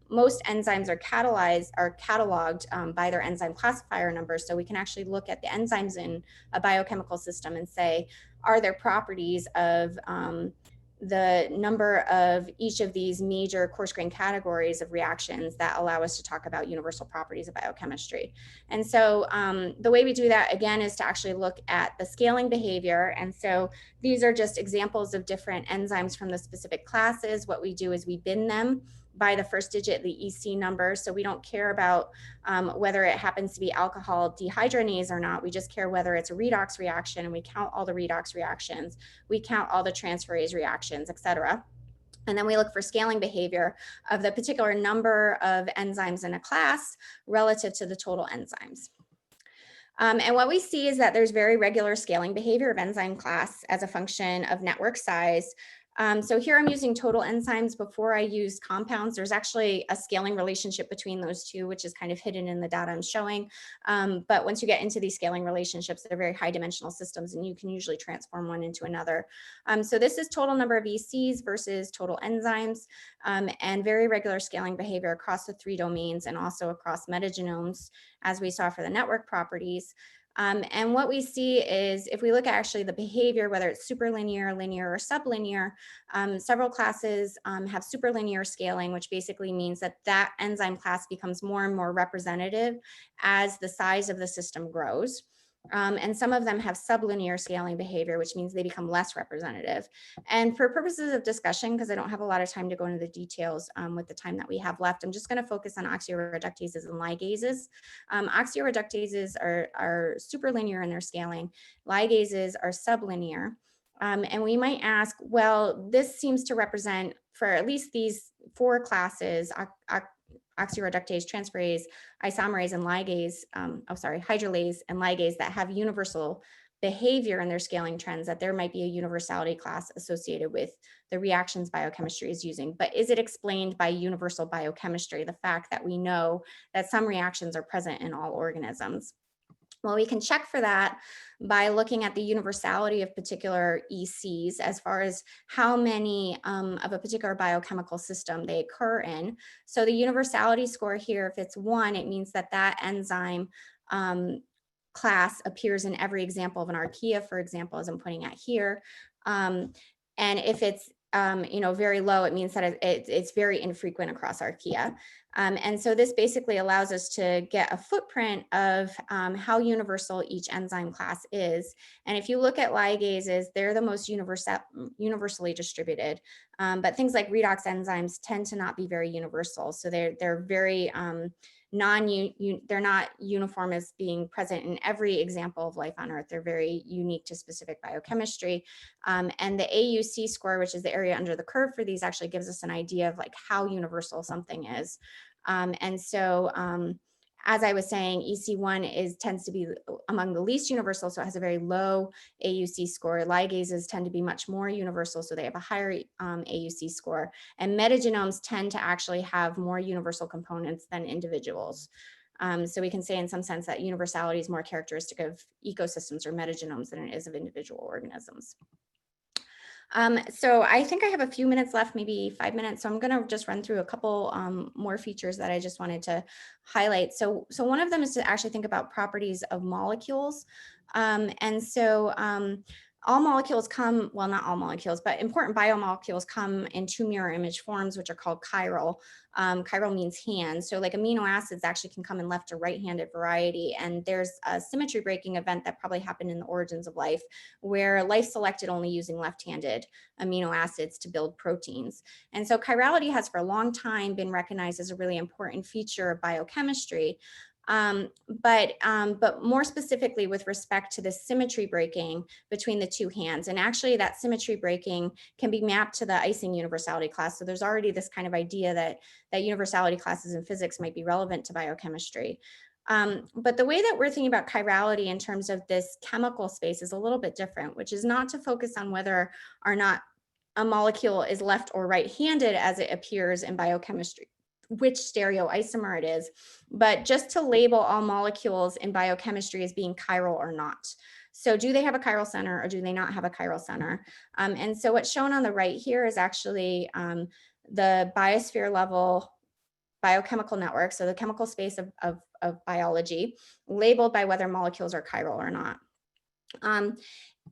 most enzymes are cataloged by their enzyme classifier number. So we can actually look at the enzymes in a biochemical system and say, are there properties of the number of each of these major coarse-grained categories of reactions that allow us to talk about universal properties of biochemistry. And so the way we do that, again, is to actually look at the scaling behavior. And so these are just examples of different enzymes from the specific classes. What we do is we bin them by the first digit, the EC number. So we don't care about whether it happens to be alcohol dehydrogenase or not. We just care whether it's a redox reaction, and we count all the redox reactions. We count all the transferase reactions, et cetera. And then we look for scaling behavior of the particular number of enzymes in a class relative to the total enzymes. And what we see is that there's very regular scaling behavior of enzyme class as a function of network size. So here I'm using total enzymes before I use compounds. There's actually a scaling relationship between those two, which is kind of hidden in the data I'm showing. But once you get into these scaling relationships, they're very high dimensional systems, and you can usually transform one into another. So this is total number of ECs versus total enzymes, and very regular scaling behavior across the 3 domains and also across metagenomes, as we saw for the network properties. And what we see is if we look at actually the behavior, whether it's superlinear, linear, or sublinear, several classes have superlinear scaling, which basically means that that enzyme class becomes more and more representative as the size of the system grows. And some of them have sublinear scaling behavior, which means they become less representative. And for purposes of discussion, because I don't have a lot of time to go into the details with the time that we have left, I'm just going to focus on oxidoreductases and ligases. Oxidoreductases are superlinear in their scaling. Ligases are sublinear. And we might ask, well, this seems to represent, for at least these 4 classes, oxidoreductase, transferase, isomerase, and ligase, hydrolase and ligase that have universal behavior in their scaling trends, that there might be a universality class associated with the reactions biochemistry is using. But is it explained by universal biochemistry, the fact that we know that some reactions are present in all organisms? Well, we can check for that by looking at the universality of particular ECs as far as how many of a particular biochemical system they occur in. So the universality score here, if it's 1, it means that that enzyme class appears in every example of an archaea, for example, as I'm pointing at here. And if it's very low, it means that it's very infrequent across archaea. And so this basically allows us to get a footprint of how universal each enzyme class is. And if you look at ligases, they're the most universally distributed. But things like redox enzymes tend to not be very universal. So they're very they're not uniform as being present in every example of life on Earth. They're very unique to specific biochemistry. And the AUC score, which is the area under the curve for these, actually gives us an idea of like how universal something is. And so as I was saying, EC1 tends to be among the least universal, so it has a very low AUC score. Ligases tend to be much more universal, so they have a higher AUC score. And metagenomes tend to actually have more universal components than individuals. So we can say in some sense that universality is more characteristic of ecosystems or metagenomes than it is of individual organisms. So I think I have a few minutes left, maybe 5 minutes. So I'm going to just run through a couple more features that I just wanted to highlight. So one of them is to actually think about properties of molecules. And so all molecules come, well, not all molecules, but important biomolecules come in two mirror image forms, which are called chiral. Chiral means hand. So like amino acids actually can come in left or right-handed variety. And there's a symmetry breaking event that probably happened in the origins of life, where life selected only using left-handed amino acids to build proteins. And so chirality has for a long time been recognized as a really important feature of biochemistry. But more specifically with respect to the symmetry breaking between the two hands. And actually that symmetry breaking can be mapped to the Ising universality class. So there's already this kind of idea that universality classes in physics might be relevant to biochemistry. But the way that we're thinking about chirality in terms of this chemical space is a little bit different, which is not to focus on whether or not a molecule is left or right-handed as it appears in biochemistry, which stereoisomer it is, but just to label all molecules in biochemistry as being chiral or not. So do they have a chiral center or do they not have a chiral center? And so what's shown on the right here is actually the biosphere level biochemical network, so the chemical space of biology, labeled by whether molecules are chiral or not.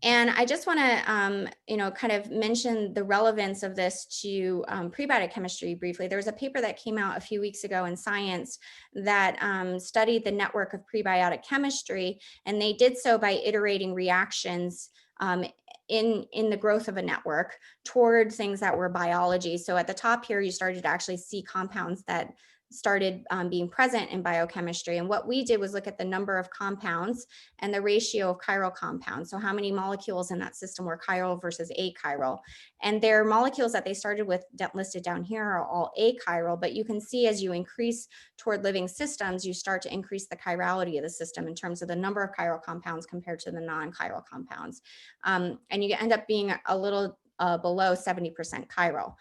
And I just want to, kind of mention the relevance of this to prebiotic chemistry briefly. There was a paper that came out a few weeks ago in Science that studied the network of prebiotic chemistry, and they did so by iterating reactions in the growth of a network toward things that were biology. So at the top here, you started to actually see compounds that started being present in biochemistry. And what we did was look at the number of compounds and the ratio of chiral compounds. So how many molecules in that system were chiral versus achiral. And their molecules that they started with listed down here are all achiral, but you can see as you increase toward living systems, you start to increase the chirality of the system in terms of the number of chiral compounds compared to the non-chiral compounds. And you end up being a little below 70% chiral.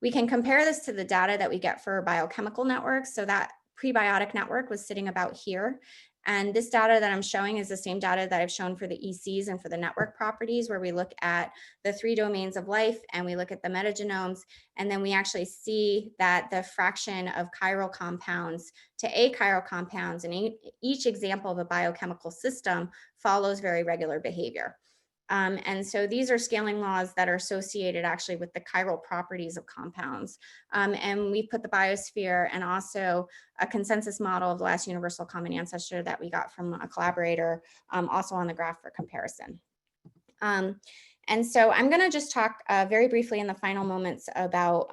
We can compare this to the data that we get for biochemical networks. So that prebiotic network was sitting about here. And this data that I'm showing is the same data that I've shown for the ECs and for the network properties, where we look at the 3 domains of life and we look at the metagenomes. And then we actually see that the fraction of chiral compounds to achiral compounds in each example of a biochemical system follows very regular behavior. And so these are scaling laws that are associated actually with the chiral properties of compounds. And we put the biosphere and also a consensus model of the last universal common ancestor that we got from a collaborator also on the graph for comparison. And so I'm going to just talk very briefly in the final moments about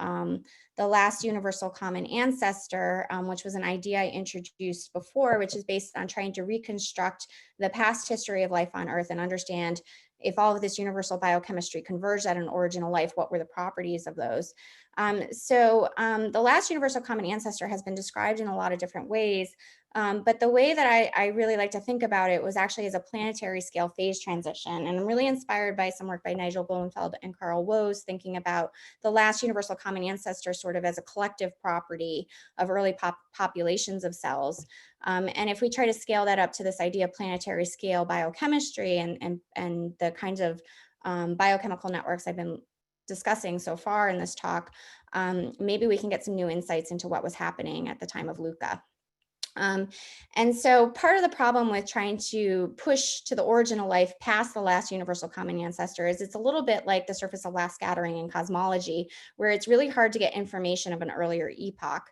the last universal common ancestor, which was an idea I introduced before, which is based on trying to reconstruct the past history of life on Earth and understand if all of this universal biochemistry converged at an original life, what were the properties of those? The last universal common ancestor has been described in a lot of different ways, but the way that I really like to think about it was actually as a planetary scale phase transition. And I'm really inspired by some work by Nigel Bloemfeld and Carl Woese thinking about the last universal common ancestor sort of as a collective property of early populations of cells. And if we try to scale that up to this idea of planetary scale biochemistry and the kinds of biochemical networks I've been discussing so far in this talk, maybe we can get some new insights into what was happening at the time of LUCA. And so part of the problem with trying to push to the origin of life past the last universal common ancestor is it's a little bit like the surface of last scattering in cosmology, where it's really hard to get information of an earlier epoch.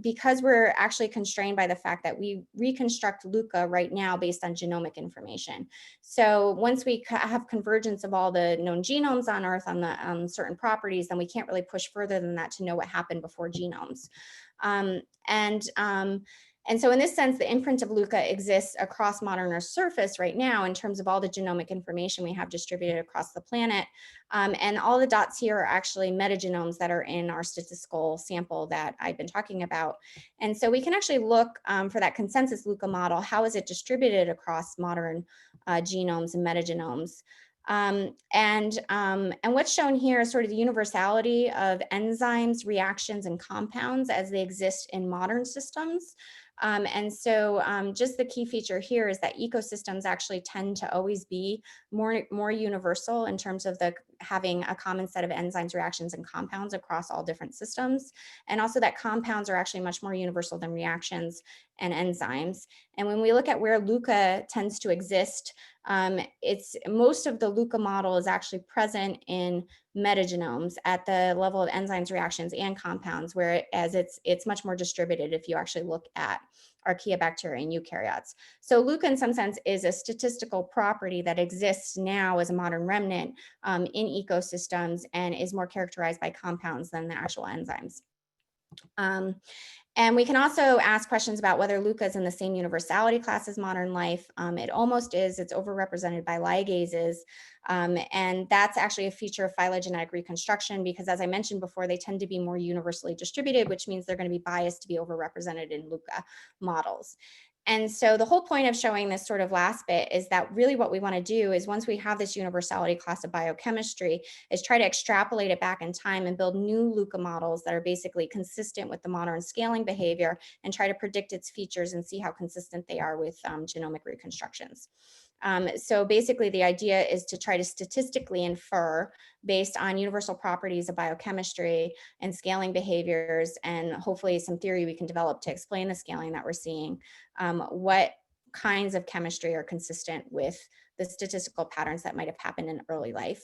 Because we're actually constrained by the fact that we reconstruct LUCA right now based on genomic information. So once we have convergence of all the known genomes on Earth on certain properties, then we can't really push further than that to know what happened before genomes. And so in this sense, the imprint of LUCA exists across modern Earth's surface right now in terms of all the genomic information we have distributed across the planet. And all the dots here are actually metagenomes that are in our statistical sample that I've been talking about. And so we can actually look for that consensus LUCA model. How is it distributed across modern genomes and metagenomes? And what's shown here is sort of the universality of enzymes, reactions, and compounds as they exist in modern systems. Just the key feature here is that ecosystems actually tend to always be more universal in terms of the having a common set of enzymes, reactions, and compounds across all different systems. And also that compounds are actually much more universal than reactions and enzymes. And when we look at where LUCA tends to exist, it's most of the LUCA model is actually present in metagenomes at the level of enzymes, reactions, and compounds, whereas it's much more distributed if you actually look at archaeobacteria and eukaryotes. So LUCA in some sense is a statistical property that exists now as a modern remnant in ecosystems and is more characterized by compounds than the actual enzymes. And we can also ask questions about whether LUCA is in the same universality class as modern life. It almost is. It's overrepresented by ligases. And that's actually a feature of phylogenetic reconstruction because, as I mentioned before, they tend to be more universally distributed, which means they're going to be biased to be overrepresented in LUCA models. And so the whole point of showing this sort of last bit is that really what we want to do is once we have this universality class of biochemistry is try to extrapolate it back in time and build new LUCA models that are basically consistent with the modern scaling behavior and try to predict its features and see how consistent they are with genomic reconstructions. So basically the idea is to try to statistically infer based on universal properties of biochemistry and scaling behaviors and hopefully some theory we can develop to explain the scaling that we're seeing, what kinds of chemistry are consistent with the statistical patterns that might have happened in early life.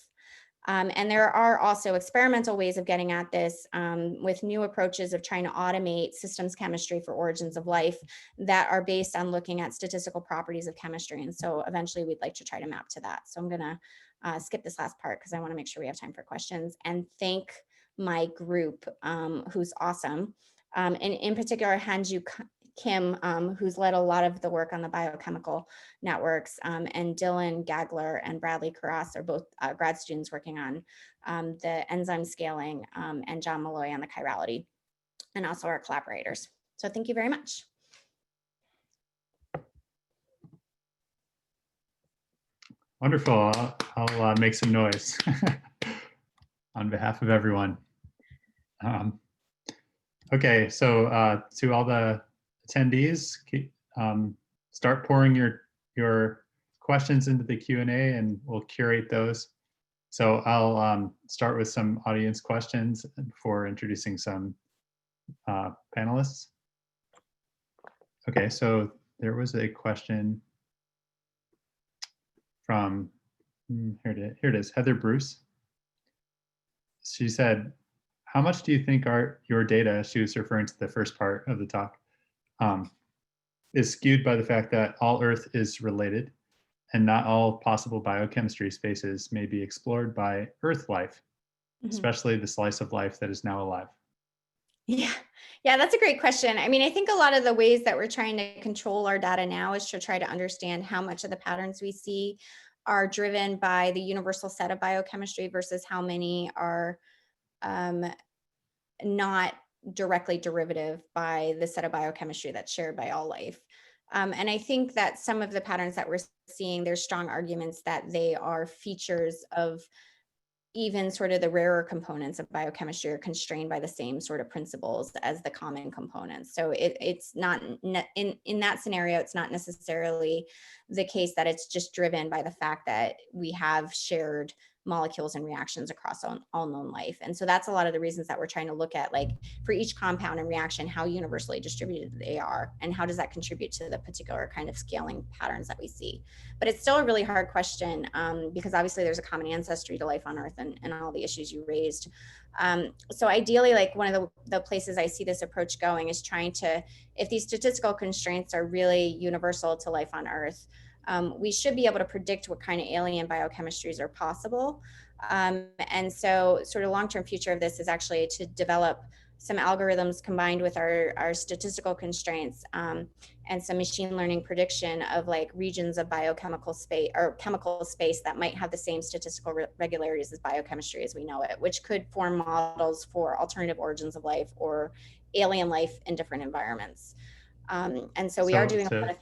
And there are also experimental ways of getting at this with new approaches of trying to automate systems chemistry for origins of life that are based on looking at statistical properties of chemistry. And so eventually we'd like to try to map to that. So I'm going to skip this last part because I want to make sure we have time for questions and thank my group who's awesome. And in particular, Hanju Kim, who's led a lot of the work on the biochemical networks, and Dylan Gagler and Bradley Carras are both grad students working on the enzyme scaling, and John Malloy on the chirality, and also our collaborators. So thank you very much. Wonderful. I'll make some noise on behalf of everyone. Okay, so to all the attendees, start pouring your questions into the Q&A and we'll curate those. So I'll start with some audience questions before introducing some panelists. Okay, so there was a question from, here it is, Heather Bruce. She said, how much do you think your data, she was referring to the first part of the talk, is skewed by the fact that all Earth is related and not all possible biochemistry spaces may be explored by Earth life, especially the slice of life that is now alive? Yeah, that's a great question. I mean, I think a lot of the ways that we're trying to control our data now is to try to understand how much of the patterns we see are driven by the universal set of biochemistry versus how many are not directly derivative by the set of biochemistry that's shared by all life. And I think that some of the patterns that we're seeing, there's strong arguments that they are features of even sort of the rarer components of biochemistry are constrained by the same sort of principles as the common components. So it's not, in that scenario, it's not necessarily the case that it's just driven by the fact that we have shared molecules and reactions across all known life. And so that's a lot of the reasons that we're trying to look at, like for each compound and reaction, how universally distributed they are and how does that contribute to the particular kind of scaling patterns that we see. But it's still a really hard question because obviously there's a common ancestry to life on Earth and all the issues you raised. So ideally, like one of the places I see this approach going is trying to, if these statistical constraints are really universal to life on Earth, we should be able to predict what kind of alien biochemistries are possible. And so sort of long-term future of this is actually to develop some algorithms combined with our statistical constraints and some machine learning prediction of like regions of biochemical space or chemical space that might have the same statistical regularities as biochemistry as we know it, which could form models for alternative origins of life or alien life in different environments. And so we are doing a lot of things.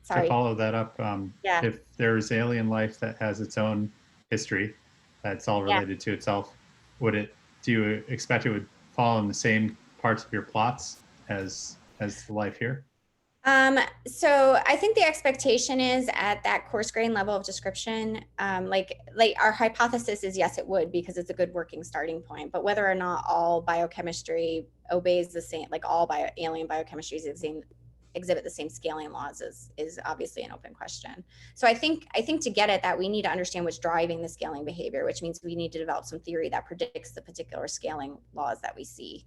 To follow that up, yeah. If there's alien life that has its own history, that's all related to itself, do you expect it would fall in the same parts of your plots as the life here? So I think the expectation is at that coarse grain level of description, like our hypothesis is yes, it would, because it's a good working starting point. But whether or not all biochemistry obeys the same, like all alien biochemistries exhibit the same scaling laws is obviously an open question. So I think to get at that, we need to understand what's driving the scaling behavior, which means we need to develop some theory that predicts the particular scaling laws that we see.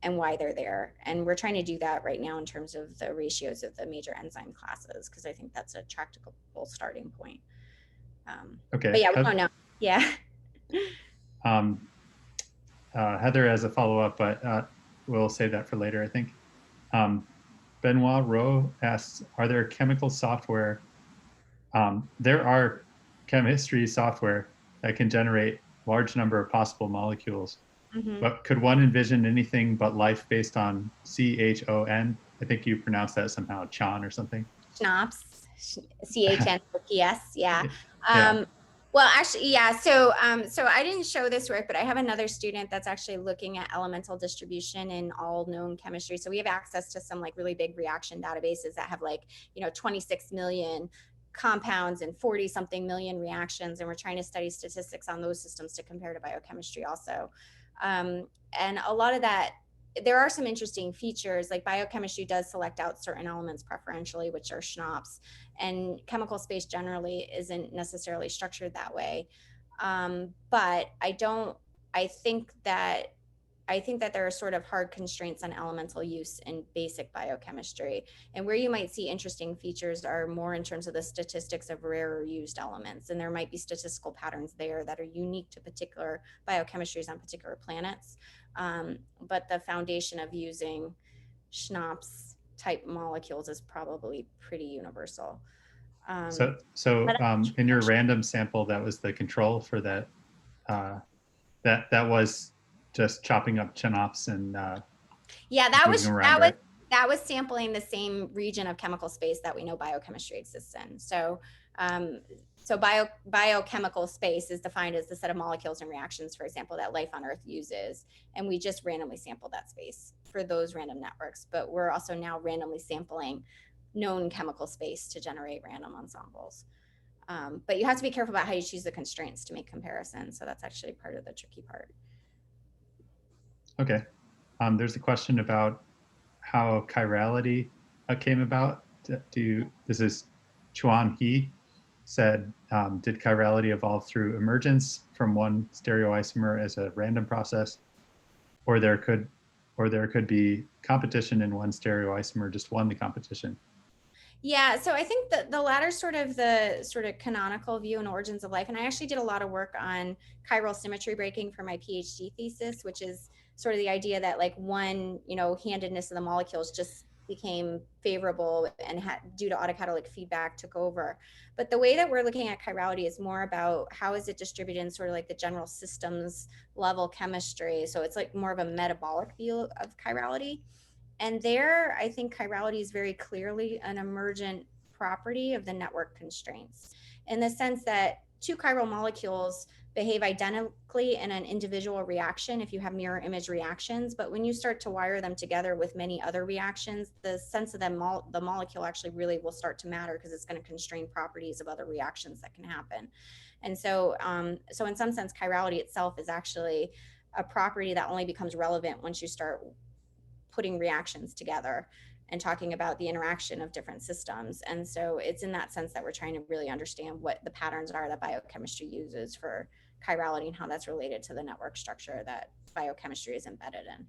And why they're there. And we're trying to do that right now in terms of the ratios of the major enzyme classes, because I think that's a tractable starting point. But Okay. yeah, we don't know. Yeah. Um, Heather has a follow-up, but we'll save that for later, I think. Benoit Rowe asks, are there chemical software? There are chemistry software that can generate large number of possible molecules. Mm-hmm. But could one envision anything but life based on CHON? I think you pronounce that somehow, Chan or something. Schnapps, CHNOPS. Yeah. Yeah. Well, actually, yeah. So I didn't show this work, but I have another student that's actually looking at elemental distribution in all known chemistry. So we have access to some like really big reaction databases that have like, 26 million compounds and 40 something million reactions. And we're trying to study statistics on those systems to compare to biochemistry also. And a lot of that, there are some interesting features, like biochemistry does select out certain elements preferentially, which are schnapps, and chemical space generally isn't necessarily structured that way. But I think that there are sort of hard constraints on elemental use in basic biochemistry. And where you might see interesting features are more in terms of the statistics of rarer used elements. And there might be statistical patterns there that are unique to particular biochemistries on particular planets. But the foundation of using schnapps type molecules is probably pretty universal. So in your random sample, that was the control for that. That was just chopping up chinops and Yeah, moving them around, right? that was sampling the same region of chemical space that we know biochemistry exists in. So biochemical space is defined as the set of molecules and reactions, for example, that life on Earth uses, and we just randomly sampled that space for those random networks. But we're also now randomly sampling known chemical space to generate random ensembles. But you have to be careful about how you choose the constraints to make comparisons. So that's actually part of the tricky part. Okay. There's a question about how chirality came about. This is Chuan He said, did chirality evolve through emergence from one stereoisomer as a random process, or there could be competition in one stereoisomer just won the competition? Yeah, so I think that the latter sort of canonical view and origins of life. And I actually did a lot of work on chiral symmetry breaking for my PhD thesis, which is sort of the idea that like one, handedness of the molecules just became favorable and due to autocatalytic feedback took over. But the way that we're looking at chirality is more about how is it distributed in sort of like the general systems level chemistry. So it's like more of a metabolic view of chirality. And there, I think chirality is very clearly an emergent property of the network constraints, in the sense that two chiral molecules behave identically in an individual reaction if you have mirror image reactions. But when you start to wire them together with many other reactions, the sense of the molecule actually really will start to matter, because it's going to constrain properties of other reactions that can happen. And so in some sense, chirality itself is actually a property that only becomes relevant once you start putting reactions together and talking about the interaction of different systems. And so it's in that sense that we're trying to really understand what the patterns are that biochemistry uses for chirality and how that's related to the network structure that biochemistry is embedded in.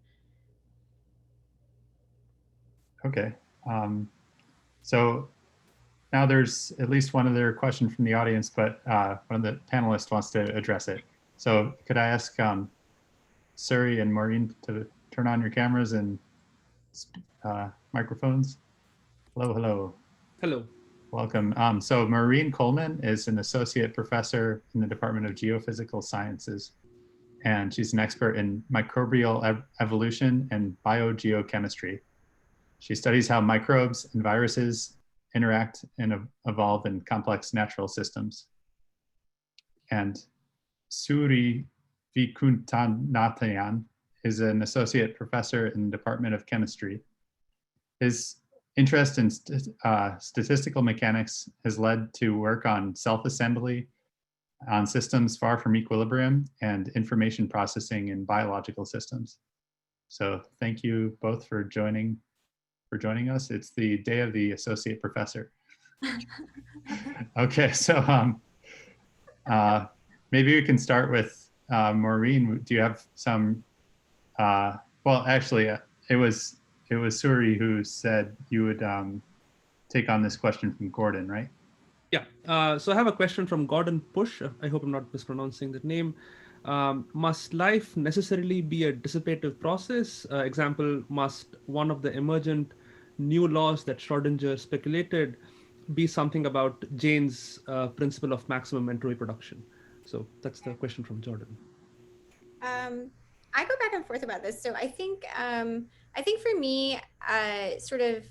Okay. So now there's at least one other question from the audience, but one of the panelists wants to address it. So could I ask Suri and Maureen to turn on your cameras and microphones? Hello, hello. Hello. Welcome. So Maureen Coleman is an associate professor in the Department of Geophysical Sciences, and she's an expert in microbial evolution and biogeochemistry. She studies how microbes and viruses interact and evolve in complex natural systems. And Suri Vikuntanathayan is an associate professor in the Department of Chemistry. His interest in statistical mechanics has led to work on self-assembly, on systems far from equilibrium, and information processing in biological systems. So thank you both for joining us. It's the day of the associate professor. Okay, so maybe we can start with Maureen. Do you have some? Well, actually, it was Suri who said you would take on this question from Gordon, right? Yeah. So I have a question from Gordon Push. I hope I'm not mispronouncing that name. Must life necessarily be a dissipative process? Example, must one of the emergent new laws that Schrodinger speculated be something about Jane's principle of maximum entropy production? So that's the question from Jordan. I go back and forth about this. So I think for me, sort of,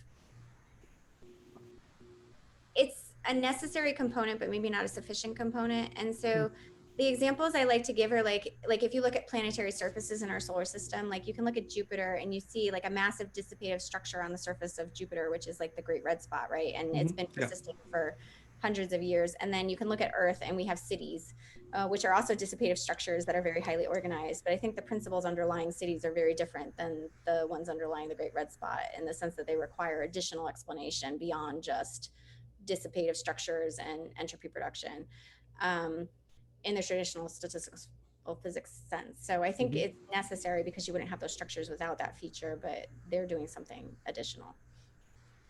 it's a necessary component, but maybe not a sufficient component. And so the examples I like to give are like if you look at planetary surfaces in our solar system, like you can look at Jupiter and you see like a massive dissipative structure on the surface of Jupiter, which is like the great red spot, right? And it's been persisting for hundreds of years. And then you can look at Earth and we have cities, which are also dissipative structures that are very highly organized. But I think the principles underlying cities are very different than the ones underlying the great red spot, in the sense that they require additional explanation beyond just dissipative structures and entropy production in the traditional statistical physics sense. So I think it's necessary because you wouldn't have those structures without that feature, but they're doing something additional.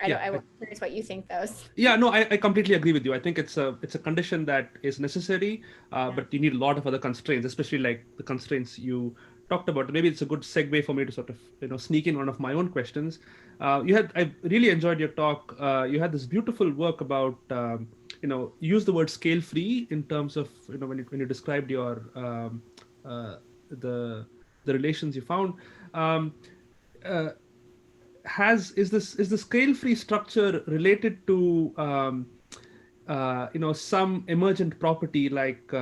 I'm curious what you think, though. Yeah, no, I completely agree with you. I think it's a condition that is necessary, but you need a lot of other constraints, especially like the constraints you talked about. Maybe it's a good segue for me to sort of sneak in one of my own questions. I really enjoyed your talk. You had this beautiful work about use the word scale free in terms of when you described your the relations you found. Is the scale-free structure related to some emergent property like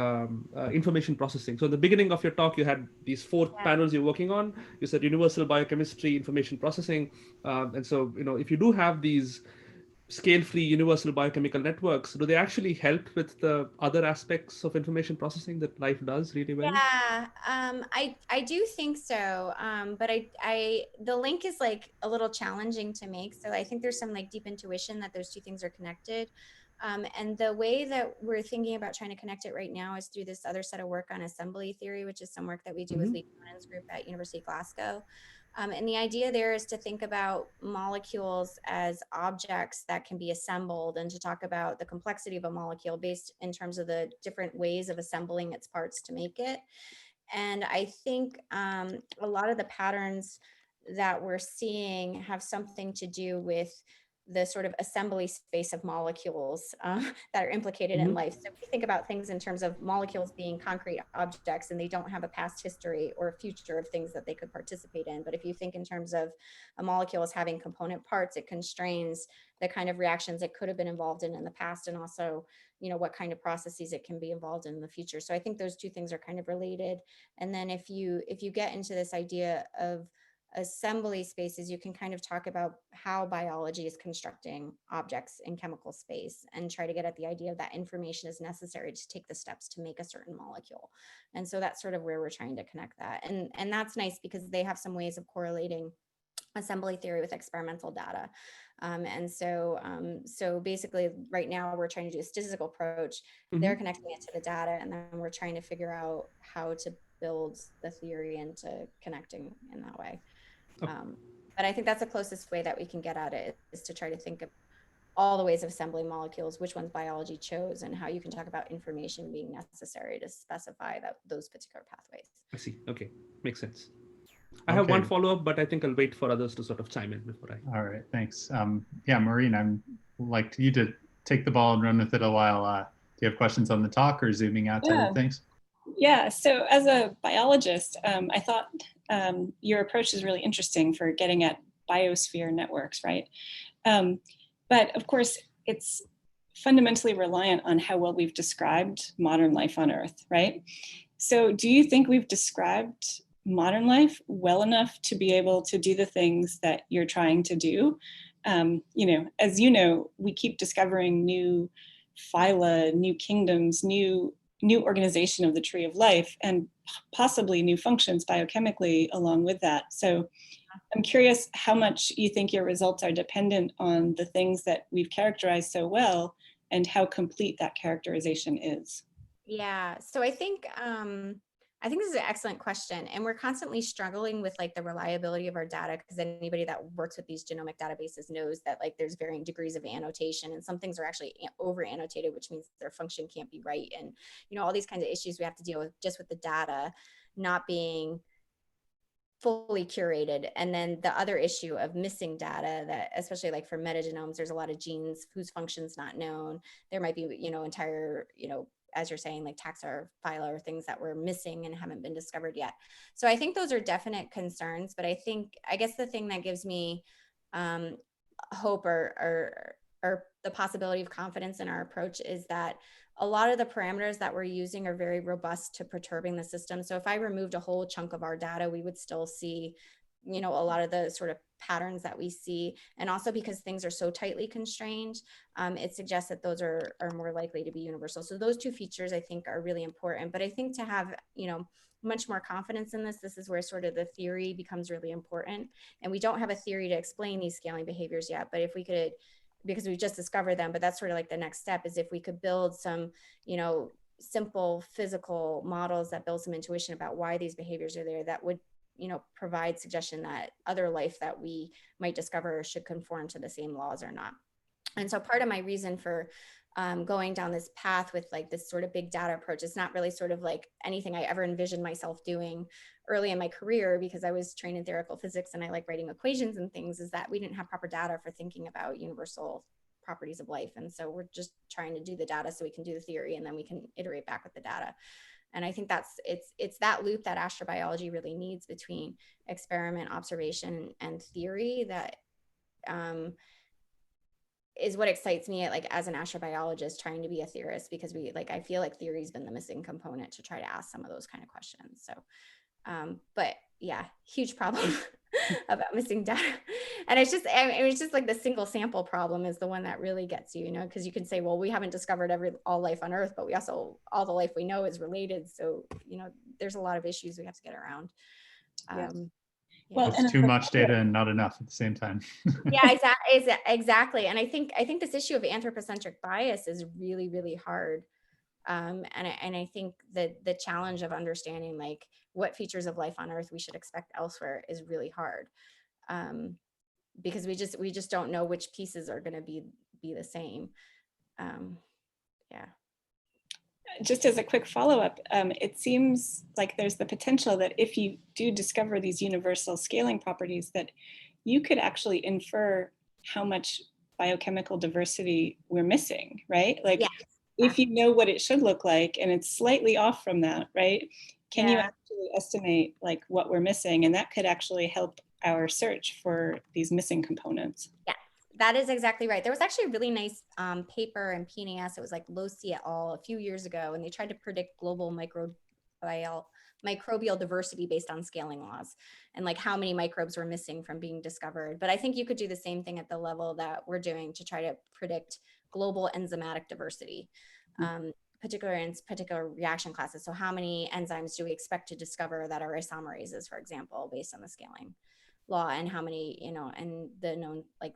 information processing? So at the beginning of your talk, you had these four panels you're working on. You said universal biochemistry, information processing, and so if you do have these scale-free universal biochemical networks, do they actually help with the other aspects of information processing that life does really well? Yeah, I do think so. But the link is like a little challenging to make. So I think there's some like deep intuition that those two things are connected. And the way that we're thinking about trying to connect it right now is through this other set of work on assembly theory, which is some work that we do with Lee Cronin's group at University of Glasgow. And the idea there is to think about molecules as objects that can be assembled, and to talk about the complexity of a molecule based in terms of the different ways of assembling its parts to make it. And I think a lot of the patterns that we're seeing have something to do with the sort of assembly space of molecules that are implicated in life. So we think about things in terms of molecules being concrete objects, and they don't have a past history or a future of things that they could participate in. But if you think in terms of a molecule as having component parts, it constrains the kind of reactions it could have been involved in the past, and also, what kind of processes it can be involved in the future. So I think those two things are kind of related. And then if you get into this idea of assembly spaces, you can kind of talk about how biology is constructing objects in chemical space, and try to get at the idea that information is necessary to take the steps to make a certain molecule. And so that's sort of where we're trying to connect that. And that's nice because they have some ways of correlating assembly theory with experimental data. And so basically right now we're trying to do a statistical approach. They're connecting it to the data, and then we're trying to figure out how to build the theory into connecting in that way. But I think that's the closest way that we can get at it, is to try to think of all the ways of assembling molecules, which ones biology chose, and how you can talk about information being necessary to specify those particular pathways. I see. Okay, makes sense. I have one follow-up, but I think I'll wait for others to sort of chime in before I. All right, thanks. Yeah, Maureen, I'm like you to take the ball and run with it a while. Do you have questions on the talk or zooming out to other things? Yeah, so as a biologist, I thought your approach is really interesting for getting at biosphere networks, right? But of course, it's fundamentally reliant on how well we've described modern life on Earth, right? So do you think we've described modern life well enough to be able to do the things that you're trying to do? as you know, we keep discovering new phyla, new kingdoms, new organization of the tree of life, and possibly new functions biochemically along with that. So I'm curious how much you think your results are dependent on the things that we've characterized so well, and how complete that characterization is. Yeah, so I think this is an excellent question, and we're constantly struggling with like the reliability of our data, because anybody that works with these genomic databases knows that like there's varying degrees of annotation, and some things are actually over annotated, which means their function can't be right, and all these kinds of issues we have to deal with just with the data not being fully curated. And then the other issue of missing data, that especially like for metagenomes, there's a lot of genes whose function's not known. There might be entire as you're saying, like taxa or phyla or things that were missing and haven't been discovered yet. So I think those are definite concerns, but I guess the thing that gives me hope or the possibility of confidence in our approach is that a lot of the parameters that we're using are very robust to perturbing the system. So if I removed a whole chunk of our data, we would still see, a lot of the sort of patterns that we see. And also because things are so tightly constrained, it suggests that those are more likely to be universal. So those two features I think are really important. But I think to have, much more confidence in this is where sort of the theory becomes really important. And we don't have a theory to explain these scaling behaviors yet, but if we could, because we just discovered them, but that's sort of like the next step, is if we could build some, simple physical models that build some intuition about why these behaviors are there, that would, provide suggestion that other life that we might discover should conform to the same laws or not. And so part of my reason for going down this path with like this sort of big data approach, it's not really sort of like anything I ever envisioned myself doing early in my career, because I was trained in theoretical physics and I like writing equations and things, is that we didn't have proper data for thinking about universal properties of life. And so we're just trying to do the data so we can do the theory, and then we can iterate back with the data. And I think it's that loop that astrobiology really needs between experiment, observation, and theory that is what excites me as an astrobiologist trying to be a theorist, because I feel like theory's been the missing component to try to ask some of those kind of questions. So but yeah, huge problem about missing data. And it's just like the single sample problem is the one that really gets you, because you can say, well, we haven't discovered all life on Earth, but we also, all the life we know is related. So, there's a lot of issues we have to get around. Yeah. Well, it's too much data and not enough at the same time. Yeah, exactly. And I think this issue of anthropocentric bias is really, really hard. And I think that the challenge of understanding like what features of life on Earth we should expect elsewhere is really hard, because we just don't know which pieces are going to be the same. Yeah. Just as a quick follow-up, it seems like there's the potential that if you do discover these universal scaling properties, that you could actually infer how much biochemical diversity we're missing, right? Like, yeah. If you know what it should look like and it's slightly off from that, right? Can you actually estimate like what we're missing? And that could actually help our search for these missing components. Yeah, that is exactly right. There was actually a really nice paper in PNAS. It was like Losi et al. A few years ago, and they tried to predict global microbial diversity based on scaling laws and like how many microbes were missing from being discovered. But I think you could do the same thing at the level that we're doing to try to predict global enzymatic diversity, particularly in particular reaction classes. So how many enzymes do we expect to discover that are isomerases, for example, based on the scaling law, and how many, and the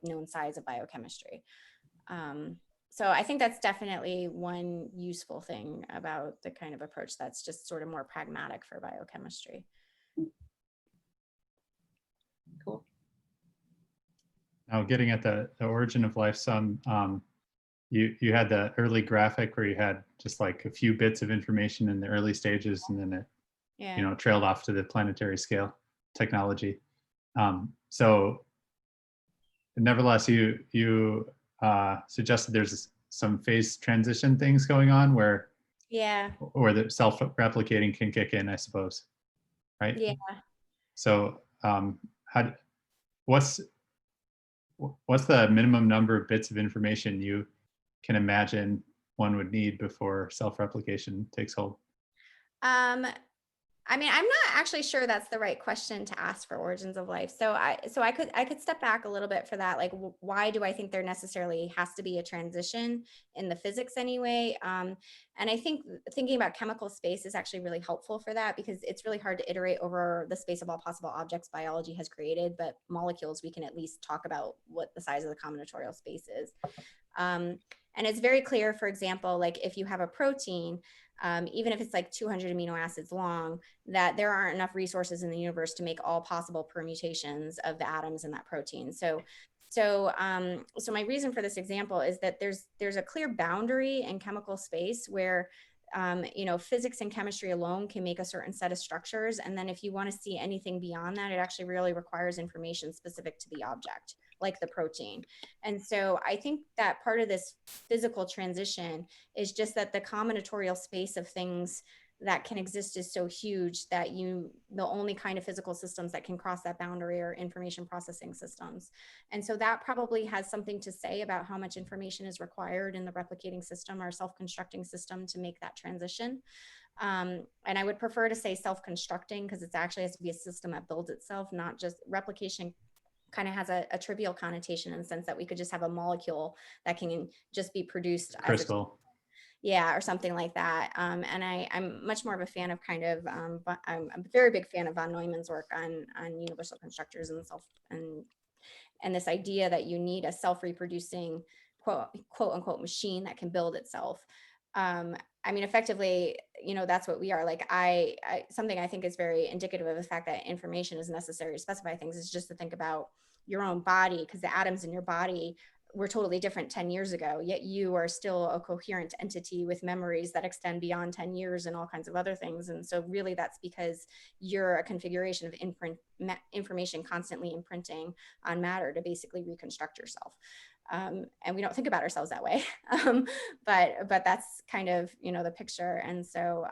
known size of biochemistry. So I think that's definitely one useful thing about the kind of approach that's just sort of more pragmatic for biochemistry. Cool. Now, getting at the origin of life, you had the early graphic where you had just like a few bits of information in the early stages, and then it trailed off to the planetary scale technology. So nevertheless, you suggested there's some phase transition things going on where the self-replicating can kick in, I suppose, right? Yeah. So what's the minimum number of bits of information you can imagine one would need before self-replication takes hold? I mean, I'm not actually sure that's the right question to ask for origins of life. So I could step back a little bit for that. Like, why do I think there necessarily has to be a transition in the physics anyway? And I think thinking about chemical space is actually really helpful for that, because it's really hard to iterate over the space of all possible objects biology has created, but molecules, we can at least talk about what the size of the combinatorial space is. And it's very clear, for example, like if you have a protein, even if it's like 200 amino acids long, that there aren't enough resources in the universe to make all possible permutations of the atoms in that protein. So my reason for this example is that there's a clear boundary in chemical space where physics and chemistry alone can make a certain set of structures. And then if you want to see anything beyond that, it actually really requires information specific to the object, like the protein. And so I think that part of this physical transition is just that the combinatorial space of things that can exist is so huge that the only kind of physical systems that can cross that boundary are information processing systems. And so that probably has something to say about how much information is required in the replicating system or self-constructing system to make that transition. And I would prefer to say self-constructing, because it actually has to be a system that builds itself, not just replication. Kind of has a trivial connotation in the sense that we could just have a molecule that can just be produced Crystal. Yeah, or something like that. And I'm much more of a fan of kind of, I'm a very big fan of von Neumann's work on universal constructors and this idea that you need a self-reproducing quote unquote machine that can build itself. I mean, effectively, that's what we are. Like something I think is very indicative of the fact that information is necessary to specify things is just to think about your own body, because the atoms in your body were totally different 10 years ago, yet you are still a coherent entity with memories that extend beyond 10 years and all kinds of other things. And so really that's because you're a configuration of information constantly imprinting on matter to basically reconstruct yourself. And we don't think about ourselves that way, but that's kind of, the picture. And so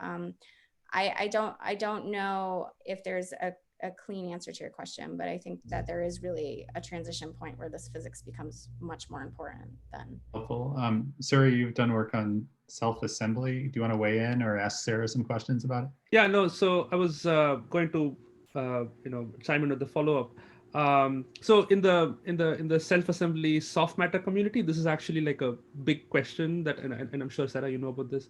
I don't know if there's a clean answer to your question, but I think that there is really a transition point where this physics becomes much more important than. Helpful. Sara, you've done work on self-assembly. Do you want to weigh in or ask Sara some questions about it? Yeah, no. So I was going to, chime in with the follow-up. So in the self-assembly soft matter community, this is actually like a big question that, and I'm sure Sara, you know about this.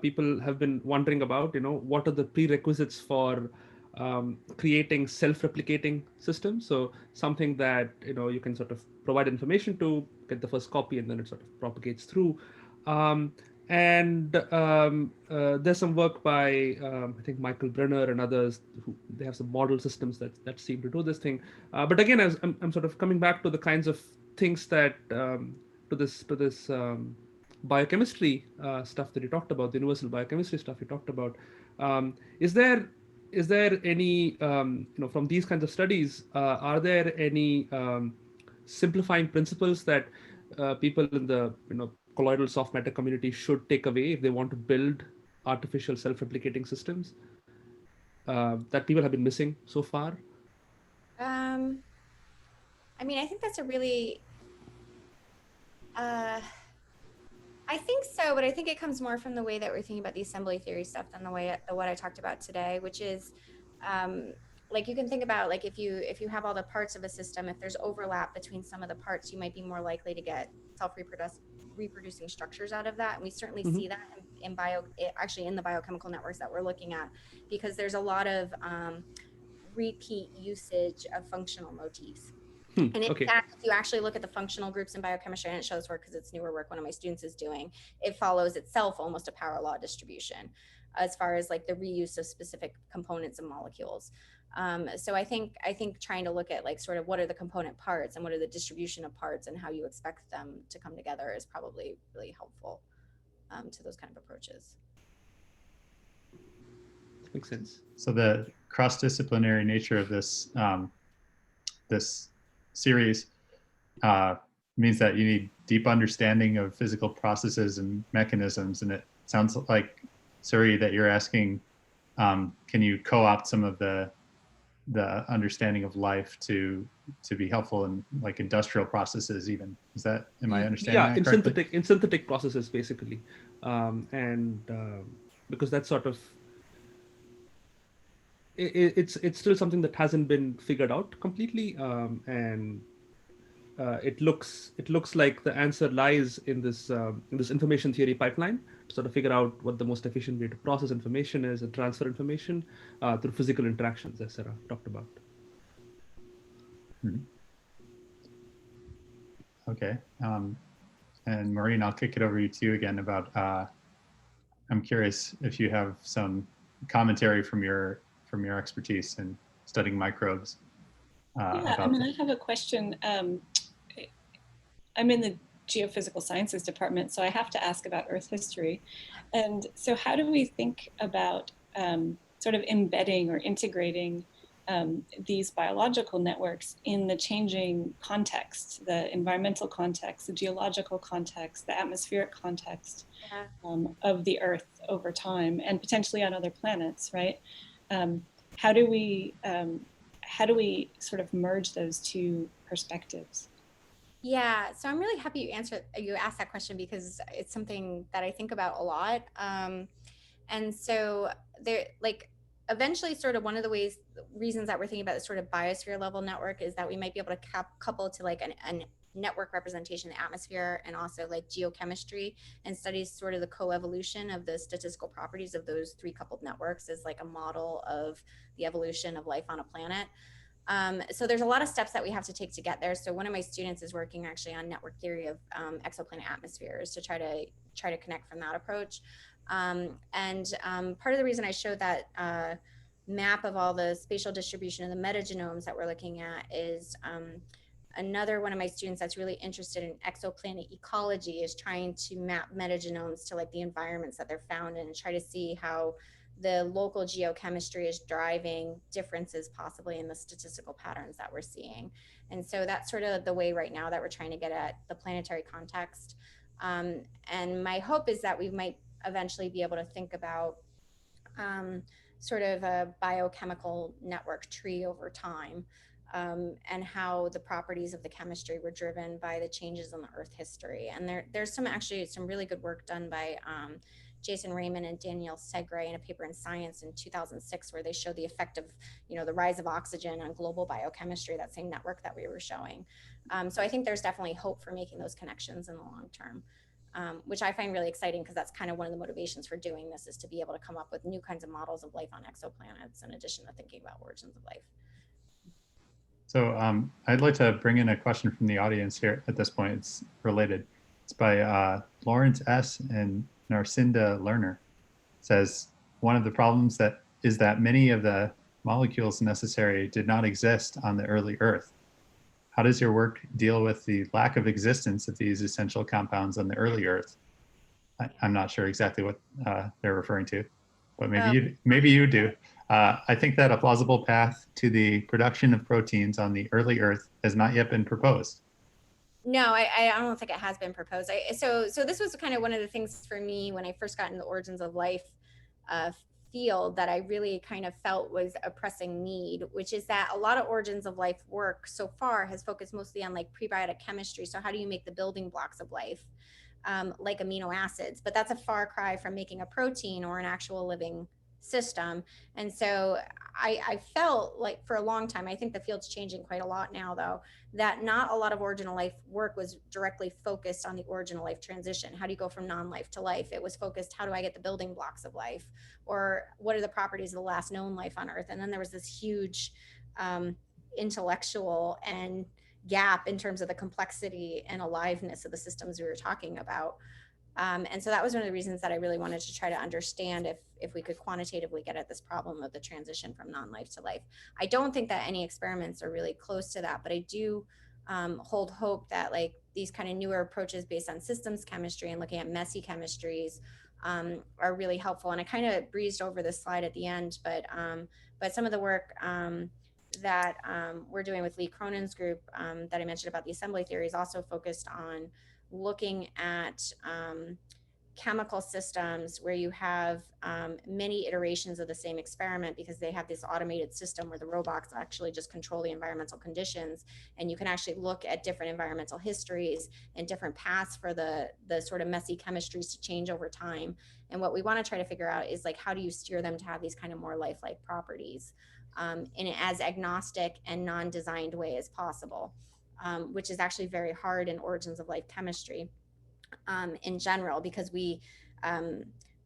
People have been wondering about, what are the prerequisites for creating self-replicating systems. So something that you can sort of provide information to, get the first copy, and then it sort of propagates through. There's some work by I think Michael Brenner and others they have some model systems that seem to do this thing. But again, I'm sort of coming back to the kinds of things that to this biochemistry stuff that you talked about, the universal biochemistry stuff you talked about. Is there any from these kinds of studies, are there any simplifying principles that people in the colloidal soft matter community should take away if they want to build artificial self-replicating systems that people have been missing so far? I mean, I think that's a really I think so, but I think it comes more from the way that we're thinking about the assembly theory stuff than what I talked about today, which is like you can think about like if you have all the parts of a system, if there's overlap between some of the parts, you might be more likely to get self-reproducing structures out of that. And we certainly see that in the biochemical networks that we're looking at, because there's a lot of repeat usage of functional motifs. And in fact, if you actually look at the functional groups in biochemistry, and it shows work because it's newer work one of my students is doing, it follows itself almost a power law distribution as far as like the reuse of specific components of molecules. So I think trying to look at like sort of what are the component parts and what are the distribution of parts and how you expect them to come together is probably really helpful to those kind of approaches. Makes sense. So the cross-disciplinary nature of this this series means that you need deep understanding of physical processes and mechanisms. And it sounds like, Suri, that you're asking, can you co-opt some of the understanding of life to be helpful in like industrial processes even? Am I understanding that correctly? in synthetic processes basically. Because that's sort of, it's still something that hasn't been figured out completely, and it looks like the answer lies in this information theory pipeline to sort of figure out what the most efficient way to process information is and transfer information through physical interactions, as Sarah talked about. Mhm. Okay. And Maureen, I'll kick it over to you again about, I'm curious if you have some commentary from your expertise in studying microbes. Yeah, I mean, I have a question. I'm in the geophysical sciences department, so I have to ask about Earth history. And so how do we think about sort of embedding or integrating these biological networks in the changing context, the environmental context, the geological context, the atmospheric context of the Earth over time, and potentially on other planets, right? How do we sort of merge those two perspectives? Yeah, so I'm really happy you asked that question because it's something that I think about a lot. And so there, like, eventually, sort of one of the reasons that we're thinking about this sort of biosphere level network is that we might be able to couple to like a network representation of the atmosphere and also like geochemistry, and studies sort of the coevolution of the statistical properties of those three coupled networks as like a model of the evolution of life on a planet. So there's a lot of steps that we have to take to get there. So one of my students is working actually on network theory of exoplanet atmospheres to try to connect from that approach. Part of the reason I showed that map of all the spatial distribution of the metagenomes that we're looking at is another one of my students that's really interested in exoplanet ecology is trying to map metagenomes to like the environments that they're found in and try to see how the local geochemistry is driving differences possibly in the statistical patterns that we're seeing. And so that's sort of the way right now that we're trying to get at the planetary context. And my hope is that we might eventually be able to think about sort of a biochemical network tree over time, and how the properties of the chemistry were driven by the changes in the Earth history. And there's some really good work done by Jason Raymond and Danielle Segre in a paper in Science in 2006, where they show the effect of, the rise of oxygen on global biochemistry, that same network that we were showing. So I think there's definitely hope for making those connections in the long term, which I find really exciting because that's kind of one of the motivations for doing this, is to be able to come up with new kinds of models of life on exoplanets in addition to thinking about origins of life. So I'd like to bring in a question from the audience here at this point. It's related. It's by Lawrence S. and Narcinda Lerner. It says, one of the problems is that many of the molecules necessary did not exist on the early Earth. How does your work deal with the lack of existence of these essential compounds on the early Earth? I'm not sure exactly what they're referring to, but maybe you do. I think that a plausible path to the production of proteins on the early Earth has not yet been proposed. No, I don't think it has been proposed. So this was kind of one of the things for me when I first got into the origins of life field that I really kind of felt was a pressing need, which is that a lot of origins of life work so far has focused mostly on like prebiotic chemistry. So how do you make the building blocks of life, like amino acids? But that's a far cry from making a protein or an actual living system. And so I felt like for a long time, I think the field's changing quite a lot now though, that not a lot of origin of life work was directly focused on the origin of life transition. How do you go from non-life to life? It was focused, how do I get the building blocks of life? Or what are the properties of the last known life on Earth? And then there was this huge intellectual and gap in terms of the complexity and aliveness of the systems we were talking about. And so that was one of the reasons that I really wanted to try to understand if we could quantitatively get at this problem of the transition from non-life to life. I don't think that any experiments are really close to that, but I do hold hope that like these kind of newer approaches based on systems chemistry and looking at messy chemistries are really helpful. And I kind of breezed over this slide at the end, but some of the work that we're doing with Lee Cronin's group that I mentioned about the assembly theory is also focused on looking at chemical systems where you have many iterations of the same experiment, because they have this automated system where the robots actually just control the environmental conditions, and you can actually look at different environmental histories and different paths for the sort of messy chemistries to change over time, And what we want to try to figure out is like, how do you steer them to have these kind of more lifelike properties in an as agnostic and non-designed way as possible, which is actually very hard in origins of life chemistry in general, because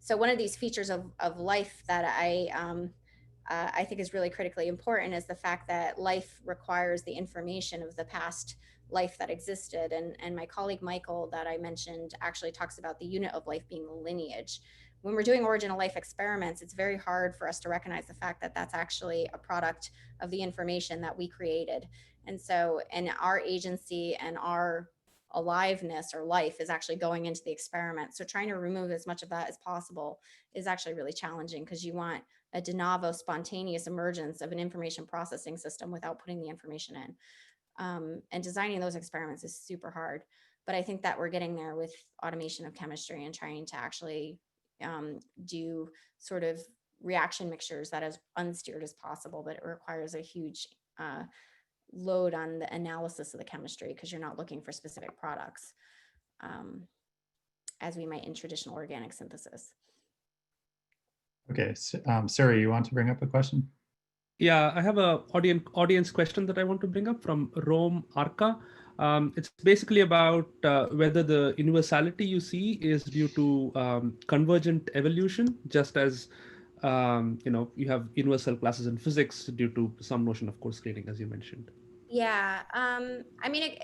so one of these features of life that I think is really critically important is the fact that life requires the information of the past life that existed. And my colleague Michael that I mentioned actually talks about the unit of life being the lineage. When we're doing origin of life experiments, it's very hard for us to recognize the fact that that's actually a product of the information that we created. And so, and our agency and our aliveness or life is actually going into the experiment. So trying to remove as much of that as possible is actually really challenging, because you want a de novo spontaneous emergence of an information processing system without putting the information in. And designing those experiments is super hard. But I think that we're getting there with automation of chemistry and trying to actually do sort of reaction mixtures that is unsteered as possible, but it requires a huge load on the analysis of the chemistry, because you're not looking for specific products as we might in traditional organic synthesis. Okay, so, Sarah, you want to bring up a question? Yeah, I have a audience question that I want to bring up from Rome Arca. It's basically about whether the universality you see is due to convergent evolution, just as you have universal classes in physics due to some notion of coarse graining, as you mentioned. Yeah, I mean,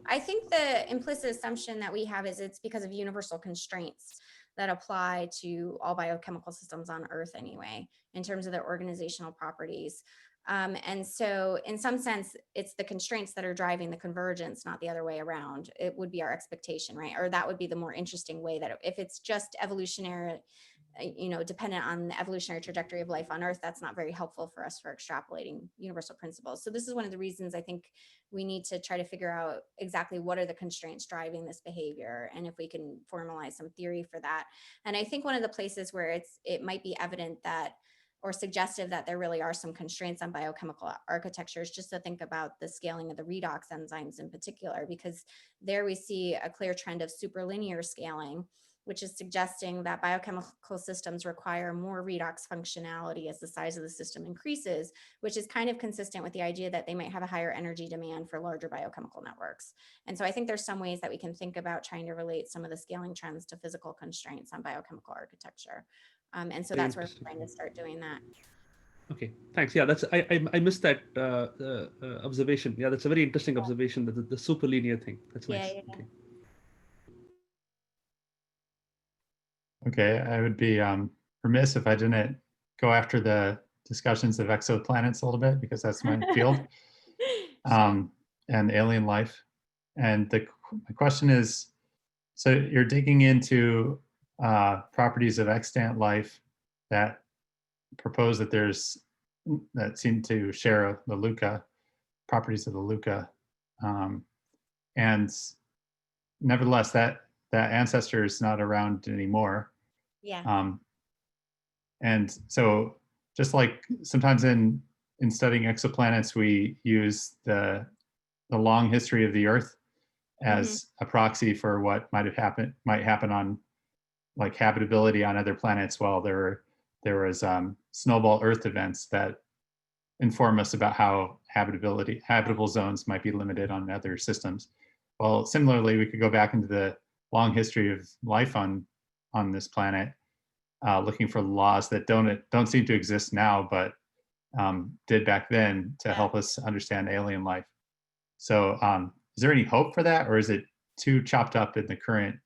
I think the implicit assumption that we have is it's because of universal constraints that apply to all biochemical systems on Earth anyway, in terms of their organizational properties. And so in some sense, it's the constraints that are driving the convergence, not the other way around. It would be our expectation, right? Or that would be the more interesting way, that if it's just evolutionary, dependent on the evolutionary trajectory of life on Earth, that's not very helpful for us for extrapolating universal principles. So this is one of the reasons I think we need to try to figure out exactly what are the constraints driving this behavior, and if we can formalize some theory for that. And I think one of the places where it might be evident that, or suggestive that there really are some constraints on biochemical architectures, just to think about the scaling of the redox enzymes in particular, because there we see a clear trend of superlinear scaling, which is suggesting that biochemical systems require more redox functionality as the size of the system increases, which is kind of consistent with the idea that they might have a higher energy demand for larger biochemical networks. And so I think there's some ways that we can think about trying to relate some of the scaling trends to physical constraints on biochemical architecture. And so that's where we're trying to start doing that. Okay, thanks. Yeah, that's I missed that observation. Yeah, that's a very interesting observation, the superlinear thing. That's nice. Yeah. Okay. Okay, I would be remiss if I didn't go after the discussions of exoplanets a little bit, because that's my field, and alien life. And the question is, so you're digging into properties of extant life that propose that seem to share the LUCA, properties of the LUCA. And nevertheless, that ancestor is not around anymore. Yeah. And so just like sometimes in studying exoplanets, we use the long history of the Earth as a proxy for what might happen on like habitability on other planets. While there was snowball Earth events that inform us about how habitable zones might be limited on other systems. Well, similarly, we could go back into the long history of life on this planet, looking for laws that don't seem to exist now, but did back then to help us understand alien life. So is there any hope for that, or is it too chopped up in the current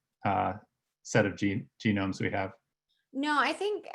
set of genomes we have? No, I think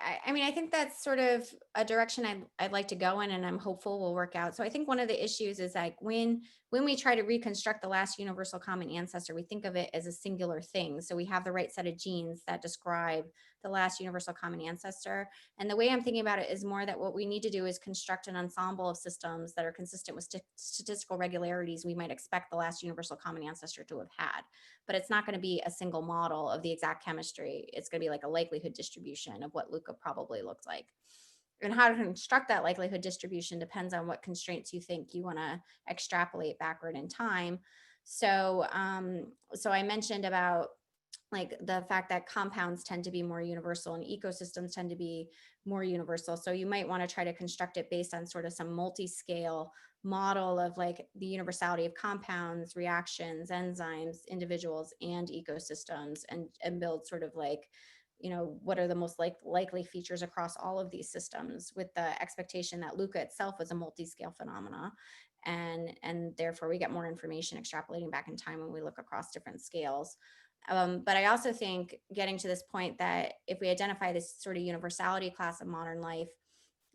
that's sort of a direction I'd like to go in, and I'm hopeful will work out. So I think one of the issues is like when we try to reconstruct the last universal common ancestor, we think of it as a singular thing. So we have the right set of genes that describe the last universal common ancestor. And the way I'm thinking about it is more that what we need to do is construct an ensemble of systems that are consistent with statistical regularities we might expect the last universal common ancestor to have had. But it's not going to be a single model of the exact chemistry. It's going to be like a likelihood distribution of what LUCA probably looked like. And how to construct that likelihood distribution depends on what constraints you think you want to extrapolate backward in time. So, so I mentioned about like the fact that compounds tend to be more universal and ecosystems tend to be more universal. So you might want to try to construct it based on sort of some multi-scale model of like the universality of compounds, reactions, enzymes, individuals, and ecosystems, and build sort of like, you know, what are the most likely features across all of these systems, with the expectation that LUCA itself is a multi-scale phenomena. And therefore we get more information extrapolating back in time when we look across different scales. But I also think getting to this point that if we identify this sort of universality class of modern life,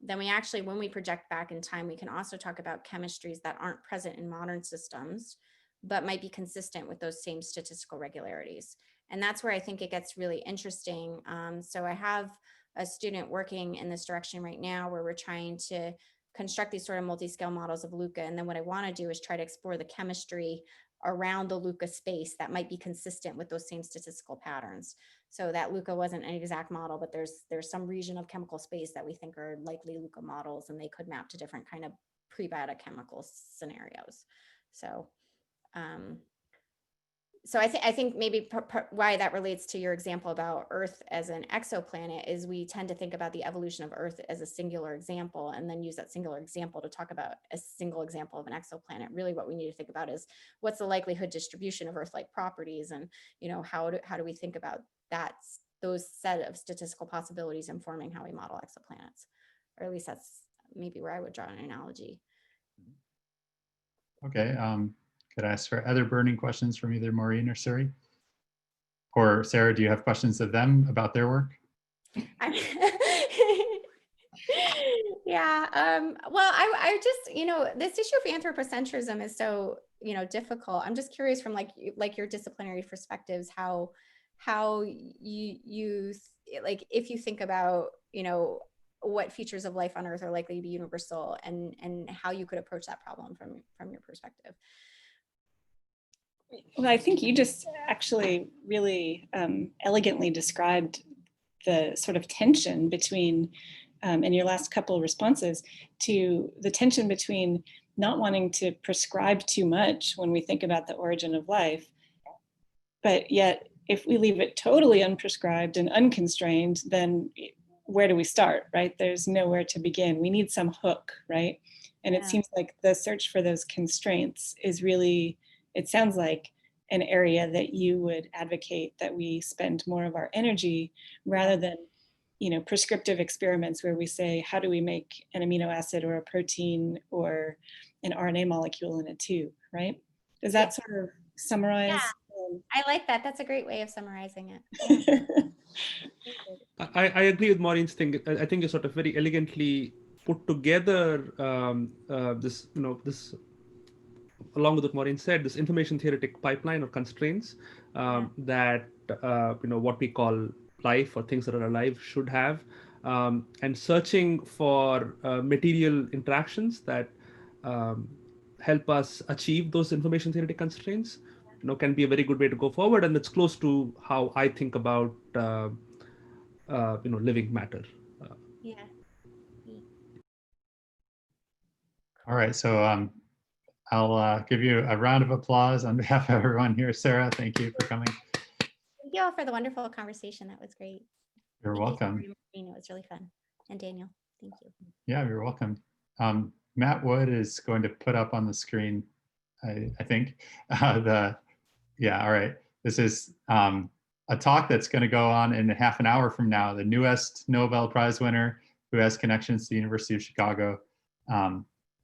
then we actually, when we project back in time, we can also talk about chemistries that aren't present in modern systems, but might be consistent with those same statistical regularities. And that's where I think it gets really interesting. So I have a student working in this direction right now where we're trying to construct these sort of multi-scale models of LUCA. And then what I want to do is try to explore the chemistry around the LUCA space that might be consistent with those same statistical patterns. So that LUCA wasn't an exact model, but there's some region of chemical space that we think are likely LUCA models, and they could map to different kind of pre-biochemical scenarios. So so I think maybe why that relates to your example about Earth as an exoplanet is we tend to think about the evolution of Earth as a singular example, and then use that singular example to talk about a single example of an exoplanet. Really what we need to think about is what's the likelihood distribution of Earth-like properties, and, you know, how do we think about those set of statistical possibilities informing how we model exoplanets, or at least that's maybe where I would draw an analogy. Okay. Could I ask for other burning questions from either Maureen or Suri? Or Sarah, do you have questions of them about their work? Yeah. Well, I just, you know, this issue of anthropocentrism is so, you know, difficult. I'm just curious from like your disciplinary perspectives, how you like, if you think about, you know, what features of life on Earth are likely to be universal, and how you could approach that problem from your perspective. Well, I think you just actually really elegantly described the sort of tension between, in your last couple of responses, to the tension between not wanting to prescribe too much when we think about the origin of life, but yet if we leave it totally unprescribed and unconstrained, then where do we start, right? There's nowhere to begin. We need some hook, right? And it seems like the search for those constraints is really, it sounds like an area that you would advocate that we spend more of our energy, rather than, you know, prescriptive experiments where we say, how do we make an amino acid or a protein or an RNA molecule in a tube, right? Does that sort of summarize? Yeah, I like that. That's a great way of summarizing it. Yeah. I agree with Maureen's thing. I think you sort of very elegantly put together this, you know, this, along with what Maureen said, this information theoretic pipeline or constraints that, you know, what we call life or things that are alive should have, and searching for material interactions that help us achieve those information theoretic constraints, you know, can be a very good way to go forward. And it's close to how I think about, you know, living matter. Yeah. All right, so I'll give you a round of applause on behalf of everyone here. Sarah, thank you for coming. Thank you all for the wonderful conversation. That was great. You're welcome. It was really fun. And Daniel, thank you. Yeah, you're welcome. Matt Wood is going to put up on the screen, I think, all right. This is a talk that's going to go on in half an hour from now. The newest Nobel Prize winner who has connections to the University of Chicago.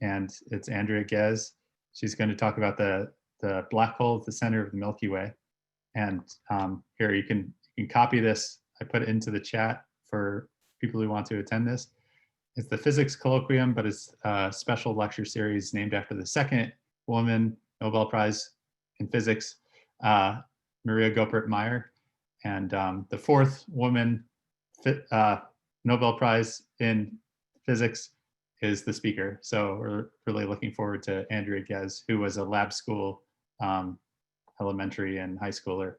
And it's Andrea Ghez. She's going to talk about the black hole at the center of the Milky Way. And here you can copy this. I put it into the chat for people who want to attend this. It's the physics colloquium, but it's a special lecture series named after the second woman Nobel Prize in physics, Maria Goeppert-Mayer, and the fourth woman Nobel Prize in physics is the speaker. So we're really looking forward to Andrea Ghez, who was a lab school elementary and high schooler.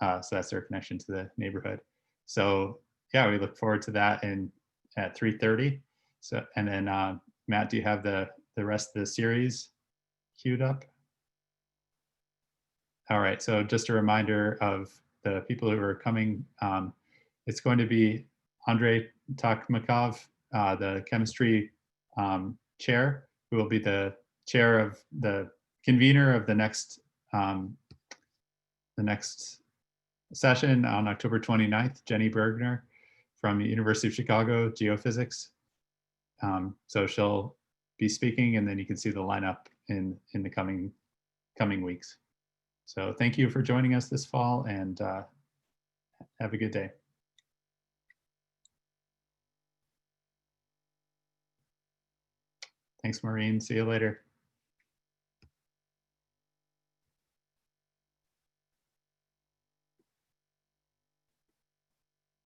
So that's their connection to the neighborhood. So yeah, we look forward to that at 3:30. So, and then Matt, do you have the rest of the series queued up? All right, so just a reminder of the people who are coming. It's going to be Andrei Takhmakov, the chemistry chair, who will be the chair of the convener of the next session on October 29th, Jenny Bergner from the University of Chicago, geophysics. So she'll be speaking, and then you can see the lineup in the coming weeks. So thank you for joining us this fall, and have a good day. Thanks, Maureen. See you later.